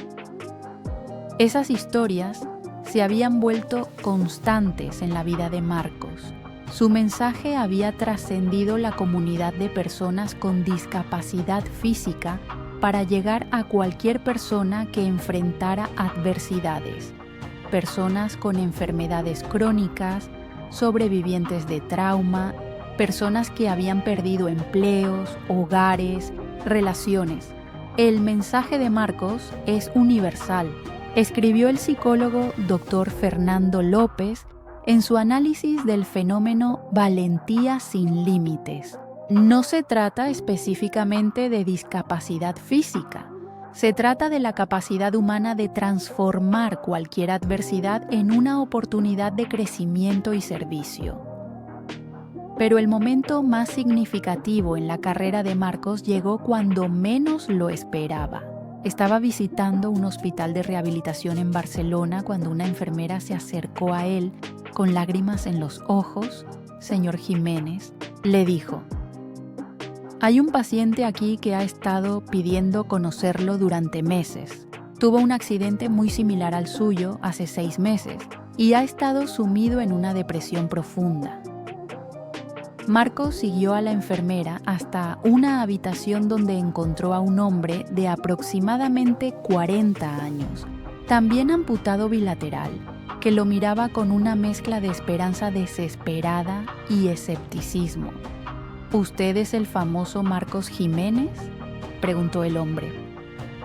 Esas historias se habían vuelto constantes en la vida de Marcos. Su mensaje había trascendido la comunidad de personas con discapacidad física para llegar a cualquier persona que enfrentara adversidades, personas con enfermedades crónicas, sobrevivientes de trauma, personas que habían perdido empleos, hogares, relaciones. El mensaje de Marcos es universal, escribió el psicólogo Dr. Fernando López en su análisis del fenómeno Valentía Sin Límites. No se trata específicamente de discapacidad física, se trata de la capacidad humana de transformar cualquier adversidad en una oportunidad de crecimiento y servicio. Pero el momento más significativo en la carrera de Marcos llegó cuando menos lo esperaba. Estaba visitando un hospital de rehabilitación en Barcelona cuando una enfermera se acercó a él con lágrimas en los ojos, señor Jiménez, le dijo: «Hay un paciente aquí que ha estado pidiendo conocerlo durante meses. Tuvo un accidente muy similar al suyo hace 6 meses y ha estado sumido en una depresión profunda». Marcos siguió a la enfermera hasta una habitación donde encontró a un hombre de aproximadamente 40 años, también amputado bilateral, que lo miraba con una mezcla de esperanza desesperada y escepticismo. «¿Usted es el famoso Marcos Jiménez?», preguntó el hombre.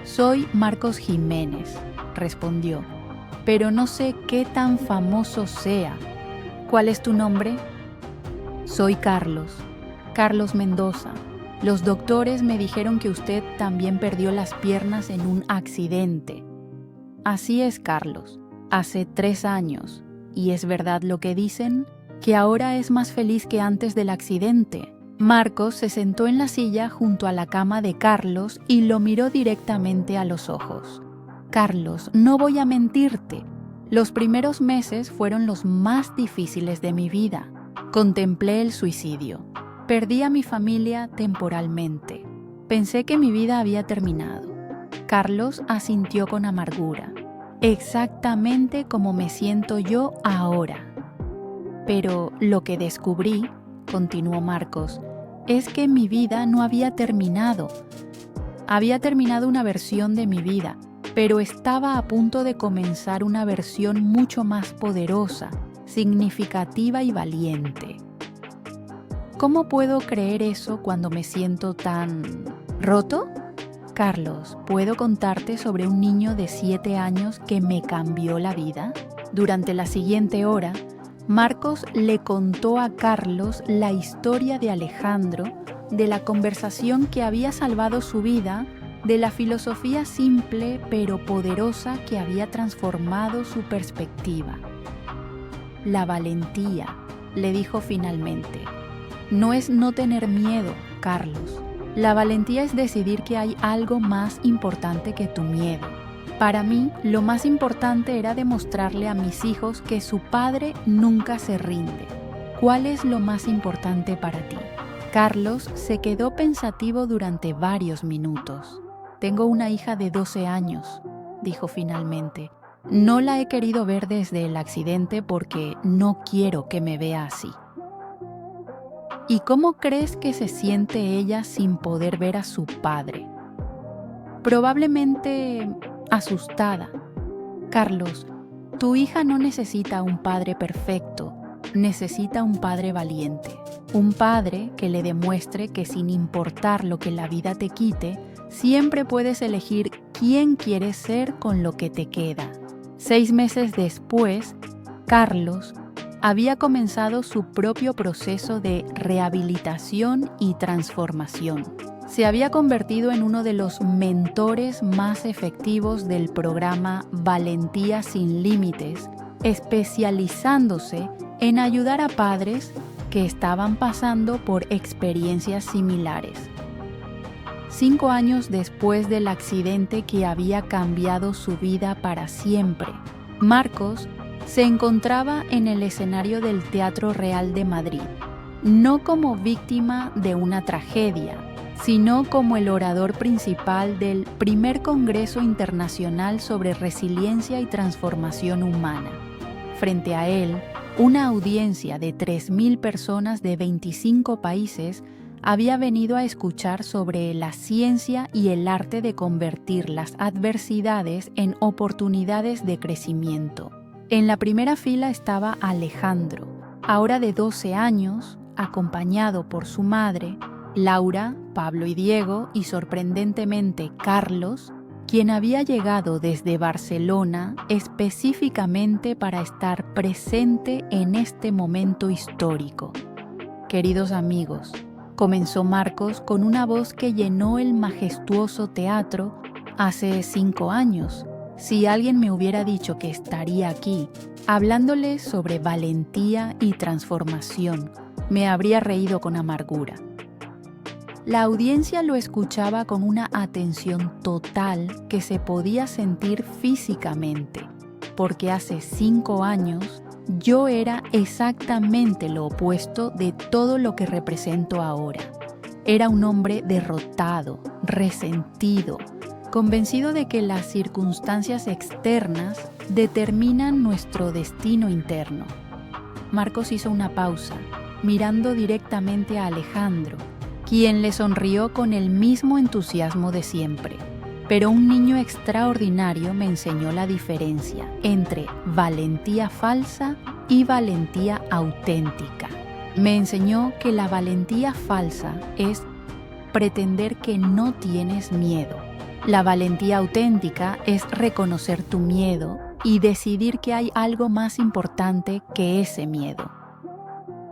«Soy Marcos Jiménez», respondió, «pero no sé qué tan famoso sea». «¿Cuál es tu nombre?». «Soy Carlos Mendoza. Los doctores me dijeron que usted también perdió las piernas en un accidente». «Así es, Carlos, hace 3 años. ¿Y es verdad lo que dicen? ¿Que ahora es más feliz que antes del accidente?». Marcos se sentó en la silla junto a la cama de Carlos y lo miró directamente a los ojos. «Carlos, no voy a mentirte. Los primeros meses fueron los más difíciles de mi vida. Contemplé el suicidio. Perdí a mi familia temporalmente. Pensé que mi vida había terminado». Carlos asintió con amargura. «Exactamente como me siento yo ahora. Pero lo que descubrí», continuó Marcos, «es que mi vida no había terminado. Había terminado una versión de mi vida, pero estaba a punto de comenzar una versión mucho más poderosa, significativa y valiente». «¿Cómo puedo creer eso cuando me siento tan roto?». «Carlos, ¿puedo contarte sobre un niño de 7 años que me cambió la vida?». Durante la siguiente hora, Marcos le contó a Carlos la historia de Alejandro, de la conversación que había salvado su vida, de la filosofía simple pero poderosa que había transformado su perspectiva. «La valentía», le dijo finalmente, «no es no tener miedo, Carlos. La valentía es decidir que hay algo más importante que tu miedo. Para mí, lo más importante era demostrarle a mis hijos que su padre nunca se rinde. ¿Cuál es lo más importante para ti?». Carlos se quedó pensativo durante varios minutos. «Tengo una hija de 12 años», dijo finalmente. «No la he querido ver desde el accidente porque no quiero que me vea así». «¿Y cómo crees que se siente ella sin poder ver a su padre?». «Probablemente asustada». «Carlos, tu hija no necesita un padre perfecto, necesita un padre valiente. Un padre que le demuestre que sin importar lo que la vida te quite, siempre puedes elegir quién quieres ser con lo que te queda». 6 meses después, Carlos había comenzado su propio proceso de rehabilitación y transformación. Se había convertido en uno de los mentores más efectivos del programa Valentía sin Límites, especializándose en ayudar a padres que estaban pasando por experiencias similares. 5 años después del accidente que había cambiado su vida para siempre, Marcos se encontraba en el escenario del Teatro Real de Madrid, no como víctima de una tragedia, sino como el orador principal del primer Congreso Internacional sobre Resiliencia y Transformación Humana. Frente a él, una audiencia de 3.000 personas de 25 países había venido a escuchar sobre la ciencia y el arte de convertir las adversidades en oportunidades de crecimiento. En la primera fila estaba Alejandro, ahora de 12 años, acompañado por su madre, Laura, Pablo y Diego, y sorprendentemente Carlos, quien había llegado desde Barcelona específicamente para estar presente en este momento histórico. «Queridos amigos», comenzó Marcos con una voz que llenó el majestuoso teatro hace 5 años. Si alguien me hubiera dicho que estaría aquí, hablándoles sobre valentía y transformación, me habría reído con amargura. La audiencia lo escuchaba con una atención total que se podía sentir físicamente, porque hace 5 años yo era exactamente lo opuesto de todo lo que represento ahora. Era un hombre derrotado, resentido, convencido de que las circunstancias externas determinan nuestro destino interno. Marcos hizo una pausa, mirando directamente a Alejandro, quien le sonrió con el mismo entusiasmo de siempre. Pero un niño extraordinario me enseñó la diferencia entre valentía falsa y valentía auténtica. Me enseñó que la valentía falsa es pretender que no tienes miedo. La valentía auténtica es reconocer tu miedo y decidir que hay algo más importante que ese miedo.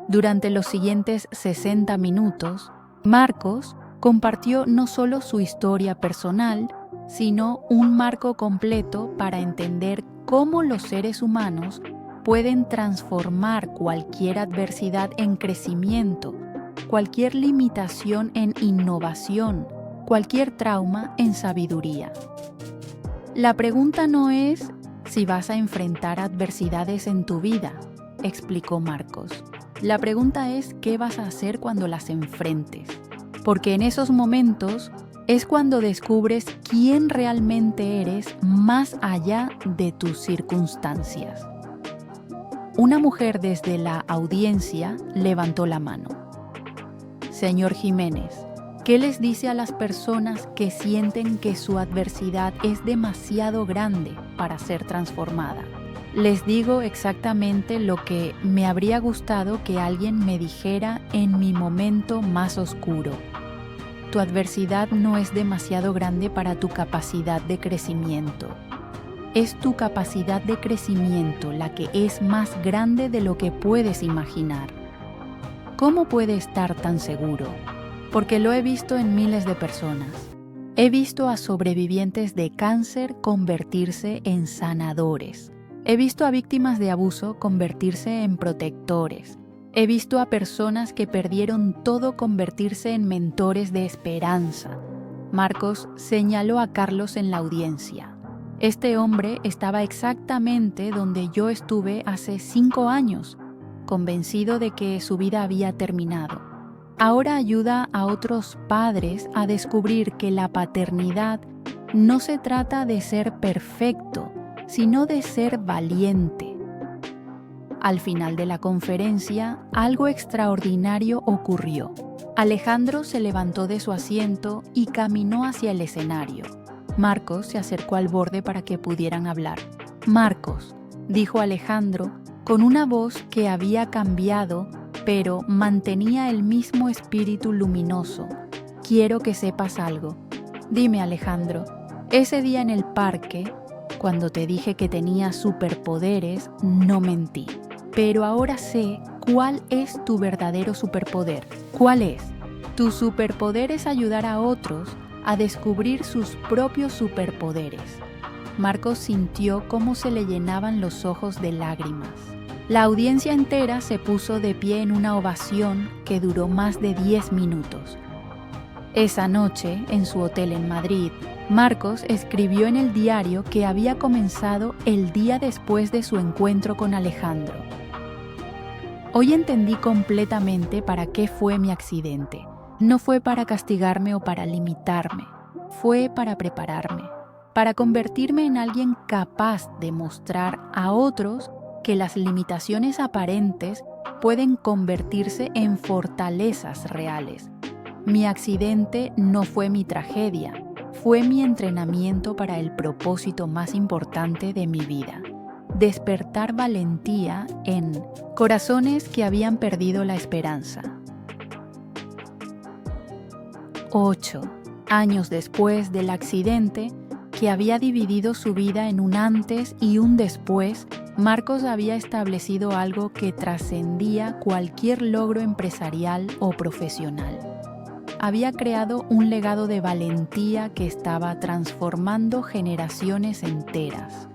Durante los siguientes 60 minutos, Marcos compartió no solo su historia personal, sino un marco completo para entender cómo los seres humanos pueden transformar cualquier adversidad en crecimiento, cualquier limitación en innovación, cualquier trauma en sabiduría. La pregunta no es si vas a enfrentar adversidades en tu vida, explicó Marcos. La pregunta es qué vas a hacer cuando las enfrentes, porque en esos momentos es cuando descubres quién realmente eres más allá de tus circunstancias. Una mujer desde la audiencia levantó la mano. Señor Jiménez, ¿qué les dice a las personas que sienten que su adversidad es demasiado grande para ser transformada? Les digo exactamente lo que me habría gustado que alguien me dijera en mi momento más oscuro. Tu adversidad no es demasiado grande para tu capacidad de crecimiento. Es tu capacidad de crecimiento la que es más grande de lo que puedes imaginar. ¿Cómo puede estar tan seguro? Porque lo he visto en miles de personas. He visto a sobrevivientes de cáncer convertirse en sanadores. He visto a víctimas de abuso convertirse en protectores. He visto a personas que perdieron todo convertirse en mentores de esperanza. Marcos señaló a Carlos en la audiencia. Este hombre estaba exactamente donde yo estuve hace 5 años, convencido de que su vida había terminado. Ahora ayuda a otros padres a descubrir que la paternidad no se trata de ser perfecto, sino de ser valiente. Al final de la conferencia, algo extraordinario ocurrió. Alejandro se levantó de su asiento y caminó hacia el escenario. Marcos se acercó al borde para que pudieran hablar. Marcos, dijo Alejandro, con una voz que había cambiado, pero mantenía el mismo espíritu luminoso. Quiero que sepas algo. Dime, Alejandro, ese día en el parque, cuando te dije que tenía superpoderes, no mentí. Pero ahora sé cuál es tu verdadero superpoder. ¿Cuál es? Tu superpoder es ayudar a otros a descubrir sus propios superpoderes. Marcos sintió cómo se le llenaban los ojos de lágrimas. La audiencia entera se puso de pie en una ovación que duró más de 10 minutos. Esa noche, en su hotel en Madrid, Marcos escribió en el diario que había comenzado el día después de su encuentro con Alejandro. Hoy entendí completamente para qué fue mi accidente. No fue para castigarme o para limitarme, fue para prepararme, para convertirme en alguien capaz de mostrar a otros que las limitaciones aparentes pueden convertirse en fortalezas reales. Mi accidente no fue mi tragedia, fue mi entrenamiento para el propósito más importante de mi vida: despertar valentía en corazones que habían perdido la esperanza. 8 años después del accidente, que había dividido su vida en un antes y un después, Marcos había establecido algo que trascendía cualquier logro empresarial o profesional. Había creado un legado de valentía que estaba transformando generaciones enteras.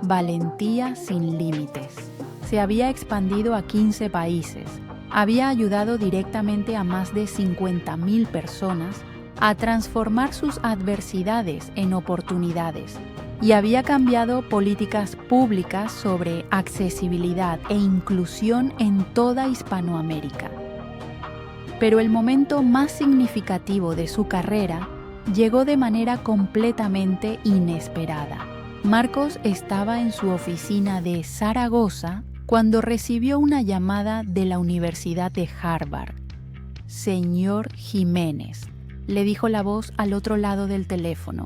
Valentía sin límites. Se había expandido a 15 países. Había ayudado directamente a más de 50,000 personas a transformar sus adversidades en oportunidades y había cambiado políticas públicas sobre accesibilidad e inclusión en toda Hispanoamérica. Pero el momento más significativo de su carrera llegó de manera completamente inesperada. Marcos estaba en su oficina de Zaragoza cuando recibió una llamada de la Universidad de Harvard. «Señor Jiménez», le dijo la voz al otro lado del teléfono.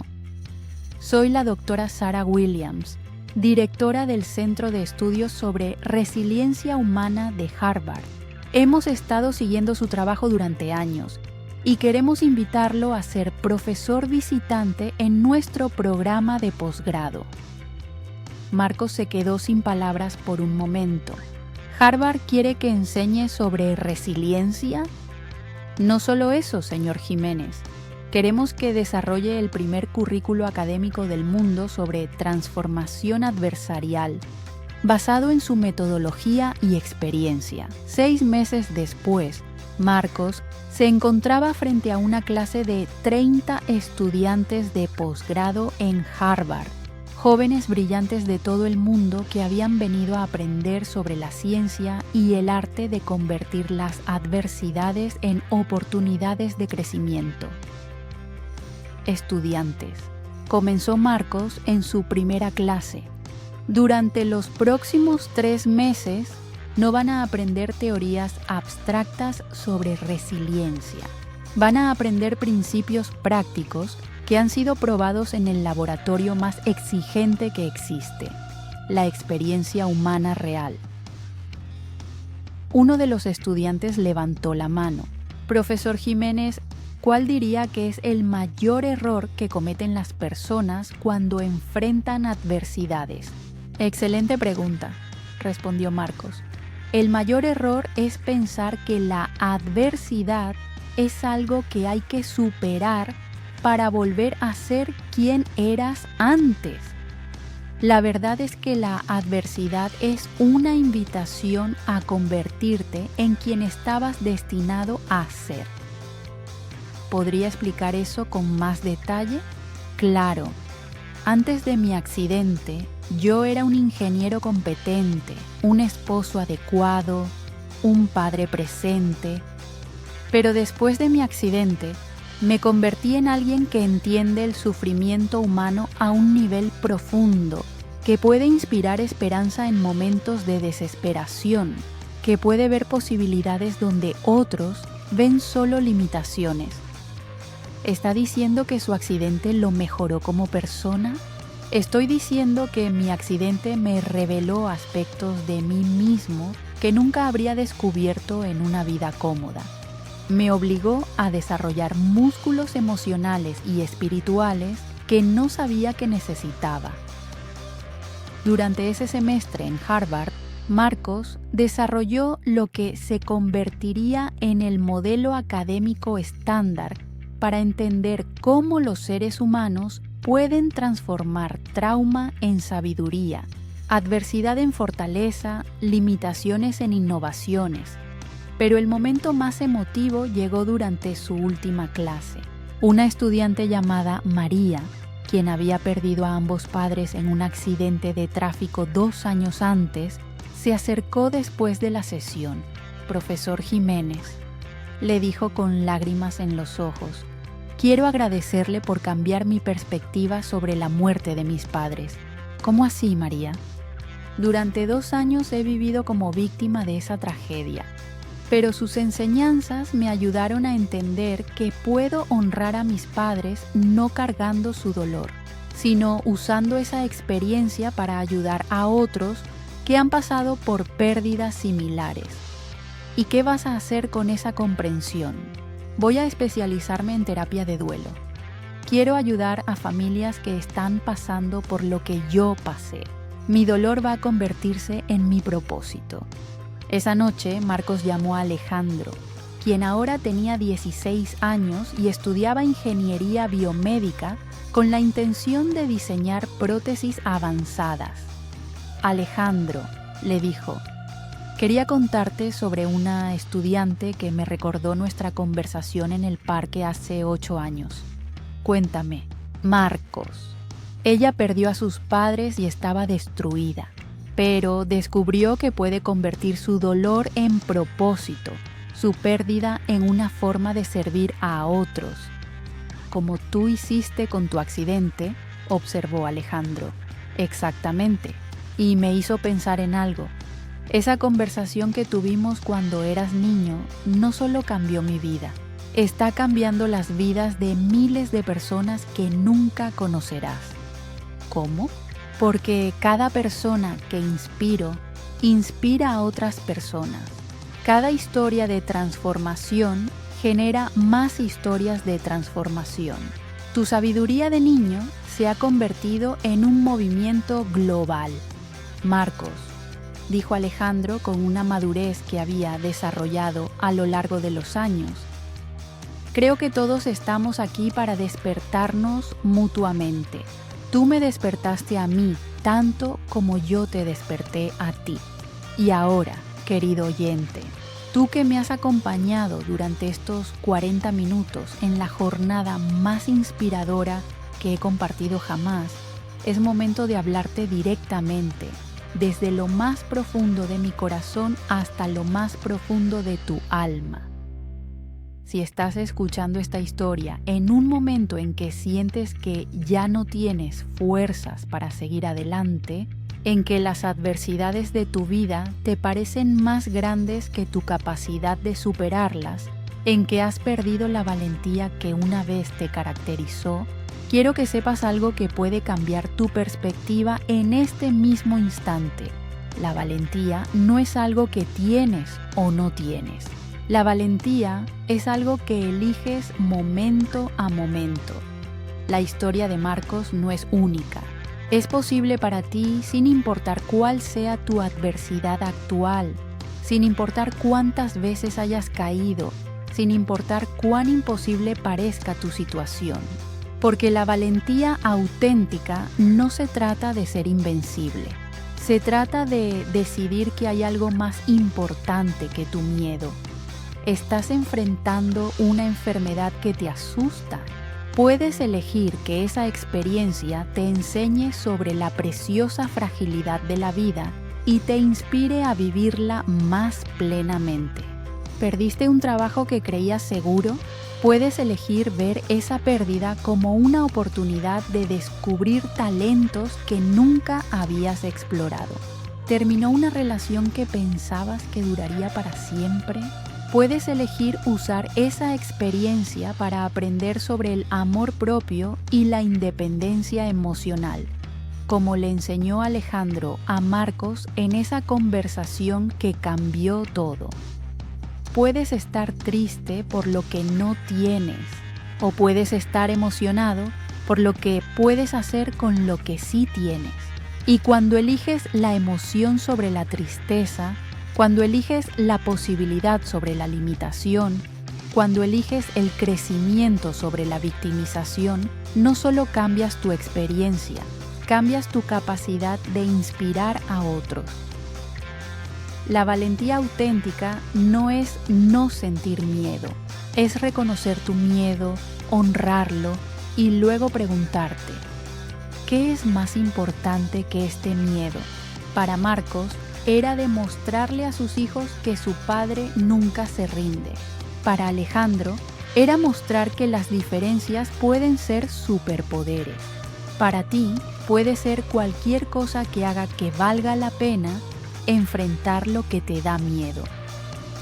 «Soy la doctora Sarah Williams, directora del Centro de Estudios sobre Resiliencia Humana de Harvard. Hemos estado siguiendo su trabajo durante años y queremos invitarlo a ser profesor visitante en nuestro programa de posgrado». Marcos se quedó sin palabras por un momento. «¿Harvard quiere que enseñe sobre resiliencia?» «No solo eso, señor Jiménez. Queremos que desarrolle el primer currículo académico del mundo sobre transformación adversarial, basado en su metodología y experiencia». 6 meses después, Marcos se encontraba frente a una clase de 30 estudiantes de posgrado en Harvard, jóvenes brillantes de todo el mundo que habían venido a aprender sobre la ciencia y el arte de convertir las adversidades en oportunidades de crecimiento. «Estudiantes», comenzó Marcos en su primera clase. «Durante los próximos 3 meses no van a aprender teorías abstractas sobre resiliencia. Van a aprender principios prácticos que han sido probados en el laboratorio más exigente que existe, la experiencia humana real». Uno de los estudiantes levantó la mano. «Profesor Jiménez, ¿cuál diría que es el mayor error que cometen las personas cuando enfrentan adversidades?» «Excelente pregunta», respondió Marcos. «El mayor error es pensar que la adversidad es algo que hay que superar para volver a ser quien eras antes. La verdad es que la adversidad es una invitación a convertirte en quien estabas destinado a ser». ¿Podría explicar eso con más detalle? Claro. Antes de mi accidente, yo era un ingeniero competente, un esposo adecuado, un padre presente. Pero después de mi accidente, me convertí en alguien que entiende el sufrimiento humano a un nivel profundo, que puede inspirar esperanza en momentos de desesperación, que puede ver posibilidades donde otros ven solo limitaciones. ¿Está diciendo que su accidente lo mejoró como persona? Estoy diciendo que mi accidente me reveló aspectos de mí mismo que nunca habría descubierto en una vida cómoda. Me obligó a desarrollar músculos emocionales y espirituales que no sabía que necesitaba. Durante ese semestre en Harvard, Marcos desarrolló lo que se convertiría en el modelo académico estándar para entender cómo los seres humanos pueden transformar trauma en sabiduría, adversidad en fortaleza, limitaciones en innovaciones. Pero el momento más emotivo llegó durante su última clase. Una estudiante llamada María, quien había perdido a ambos padres en un accidente de tráfico 2 años antes, se acercó después de la sesión. «Profesor Jiménez», le dijo con lágrimas en los ojos, «quiero agradecerle por cambiar mi perspectiva sobre la muerte de mis padres». «¿Cómo así, María?» «Durante 2 años he vivido como víctima de esa tragedia, pero sus enseñanzas me ayudaron a entender que puedo honrar a mis padres no cargando su dolor, sino usando esa experiencia para ayudar a otros que han pasado por pérdidas similares. ¿Y qué vas a hacer con esa comprensión?» «Voy a especializarme en terapia de duelo. Quiero ayudar a familias que están pasando por lo que yo pasé. Mi dolor va a convertirse en mi propósito». Esa noche, Marcos llamó a Alejandro, quien ahora tenía 16 años y estudiaba ingeniería biomédica con la intención de diseñar prótesis avanzadas. «Alejandro», le dijo, «quería contarte sobre una estudiante que me recordó nuestra conversación en el parque hace 8 años. Cuéntame». «Marcos». Ella perdió a sus padres y estaba destruida, pero descubrió que puede convertir su dolor en propósito, su pérdida en una forma de servir a otros. Como tú hiciste con tu accidente, observó Alejandro. Exactamente. Y me hizo pensar en algo. Esa conversación que tuvimos cuando eras niño no solo cambió mi vida, está cambiando las vidas de miles de personas que nunca conocerás. ¿Cómo? Porque cada persona que inspiro, inspira a otras personas. Cada historia de transformación genera más historias de transformación. Tu sabiduría de niño se ha convertido en un movimiento global. Marcos, dijo Alejandro con una madurez que había desarrollado a lo largo de los años. Creo que todos estamos aquí para despertarnos mutuamente. Tú me despertaste a mí tanto como yo te desperté a ti. Y ahora, querido oyente, tú que me has acompañado durante estos 40 minutos en la jornada más inspiradora que he compartido jamás, es momento de hablarte directamente, desde lo más profundo de mi corazón hasta lo más profundo de tu alma. Si estás escuchando esta historia en un momento en que sientes que ya no tienes fuerzas para seguir adelante, en que las adversidades de tu vida te parecen más grandes que tu capacidad de superarlas, en que has perdido la valentía que una vez te caracterizó, quiero que sepas algo que puede cambiar tu perspectiva en este mismo instante. La valentía no es algo que tienes o no tienes. La valentía es algo que eliges momento a momento. La historia de Marcos no es única. Es posible para ti sin importar cuál sea tu adversidad actual, sin importar cuántas veces hayas caído, sin importar cuán imposible parezca tu situación. Porque la valentía auténtica no se trata de ser invencible. Se trata de decidir que hay algo más importante que tu miedo. Estás enfrentando una enfermedad que te asusta. Puedes elegir que esa experiencia te enseñe sobre la preciosa fragilidad de la vida y te inspire a vivirla más plenamente. ¿Perdiste un trabajo que creías seguro? Puedes elegir ver esa pérdida como una oportunidad de descubrir talentos que nunca habías explorado. ¿Terminó una relación que pensabas que duraría para siempre? Puedes elegir usar esa experiencia para aprender sobre el amor propio y la independencia emocional, como le enseñó Alejandro a Marcos en esa conversación que cambió todo. Puedes estar triste por lo que no tienes, o puedes estar emocionado por lo que puedes hacer con lo que sí tienes. Y cuando eliges la emoción sobre la tristeza, cuando eliges la posibilidad sobre la limitación, cuando eliges el crecimiento sobre la victimización, no solo cambias tu experiencia, cambias tu capacidad de inspirar a otros. La valentía auténtica no es no sentir miedo, es reconocer tu miedo, honrarlo y luego preguntarte, ¿qué es más importante que este miedo? Para Marcos, era demostrarle a sus hijos que su padre nunca se rinde. Para Alejandro, era mostrar que las diferencias pueden ser superpoderes. Para ti, puede ser cualquier cosa que haga que valga la pena enfrentar lo que te da miedo.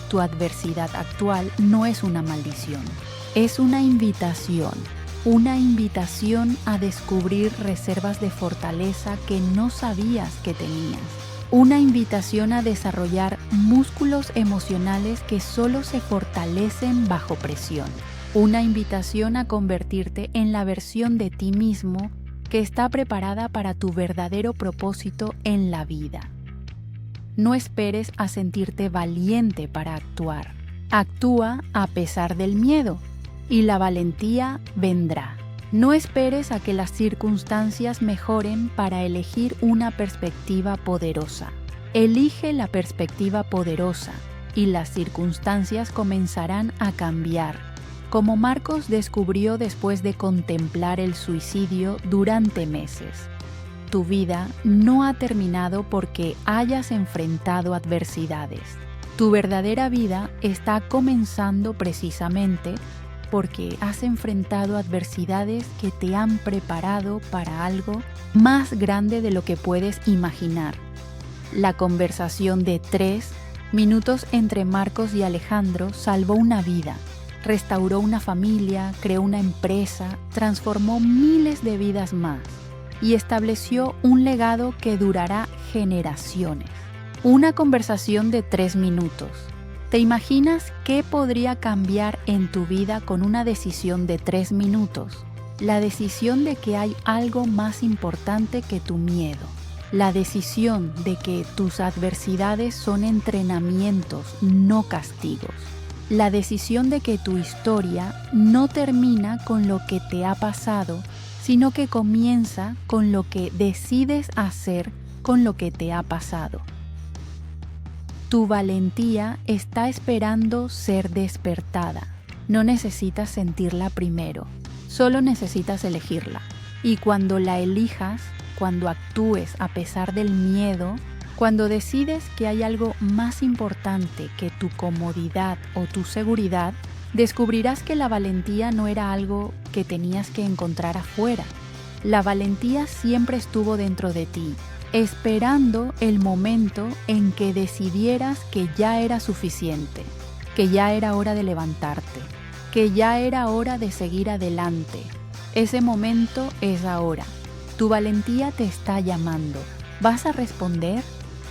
Tu adversidad actual no es una maldición, es una invitación a descubrir reservas de fortaleza que no sabías que tenías. Una invitación a desarrollar músculos emocionales que solo se fortalecen bajo presión. Una invitación a convertirte en la versión de ti mismo que está preparada para tu verdadero propósito en la vida. No esperes a sentirte valiente para actuar. Actúa a pesar del miedo y la valentía vendrá. No esperes a que las circunstancias mejoren para elegir una perspectiva poderosa. Elige la perspectiva poderosa y las circunstancias comenzarán a cambiar. como Marcos descubrió después de contemplar el suicidio durante meses. Tu vida no ha terminado porque hayas enfrentado adversidades. Tu verdadera vida está comenzando precisamente porque has enfrentado adversidades que te han preparado para algo más grande de lo que puedes imaginar. La conversación de 3 minutos entre Marcos y Alejandro salvó una vida, restauró una familia, creó una empresa, transformó miles de vidas más y estableció un legado que durará generaciones. Una conversación de 3 minutos. ¿Te imaginas qué podría cambiar en tu vida con una decisión de 3 minutos? La decisión de que hay algo más importante que tu miedo. La decisión de que tus adversidades son entrenamientos, no castigos. La decisión de que tu historia no termina con lo que te ha pasado, sino que comienza con lo que decides hacer con lo que te ha pasado. Tu valentía está esperando ser despertada. No necesitas sentirla primero, solo necesitas elegirla. Y cuando la elijas, cuando actúes a pesar del miedo, cuando decides que hay algo más importante que tu comodidad o tu seguridad, descubrirás que la valentía no era algo que tenías que encontrar afuera. La valentía siempre estuvo dentro de ti, esperando el momento en que decidieras que ya era suficiente, que ya era hora de levantarte, que ya era hora de seguir adelante. Ese momento es ahora. Tu valentía te está llamando. ¿Vas a responder?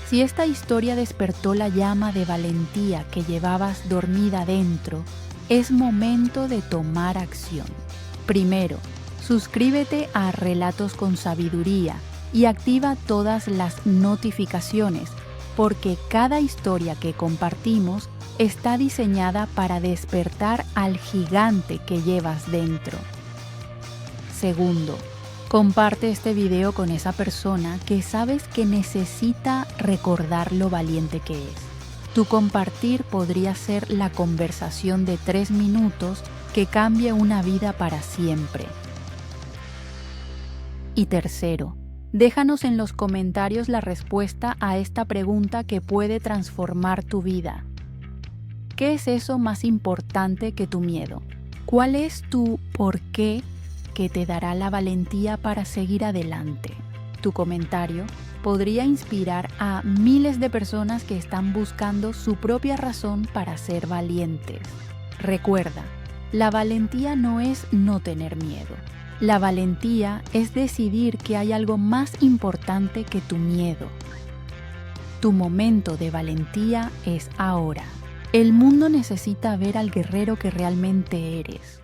Si esta historia despertó la llama de valentía que llevabas dormida dentro, es momento de tomar acción. Primero, suscríbete a Relatos con Sabiduría y activa todas las notificaciones, porque cada historia que compartimos está diseñada para despertar al gigante que llevas dentro. Segundo, comparte este video con esa persona que sabes que necesita recordar lo valiente que es. Tu compartir podría ser la conversación de 3 minutos que cambie una vida para siempre. Y tercero, déjanos en los comentarios la respuesta a esta pregunta que puede transformar tu vida. ¿Qué es eso más importante que tu miedo? ¿Cuál es tu por qué que te dará la valentía para seguir adelante? Tu comentario podría inspirar a miles de personas que están buscando su propia razón para ser valientes. Recuerda, la valentía no es no tener miedo. La valentía es decidir que hay algo más importante que tu miedo. Tu momento de valentía es ahora. El mundo necesita ver al guerrero que realmente eres.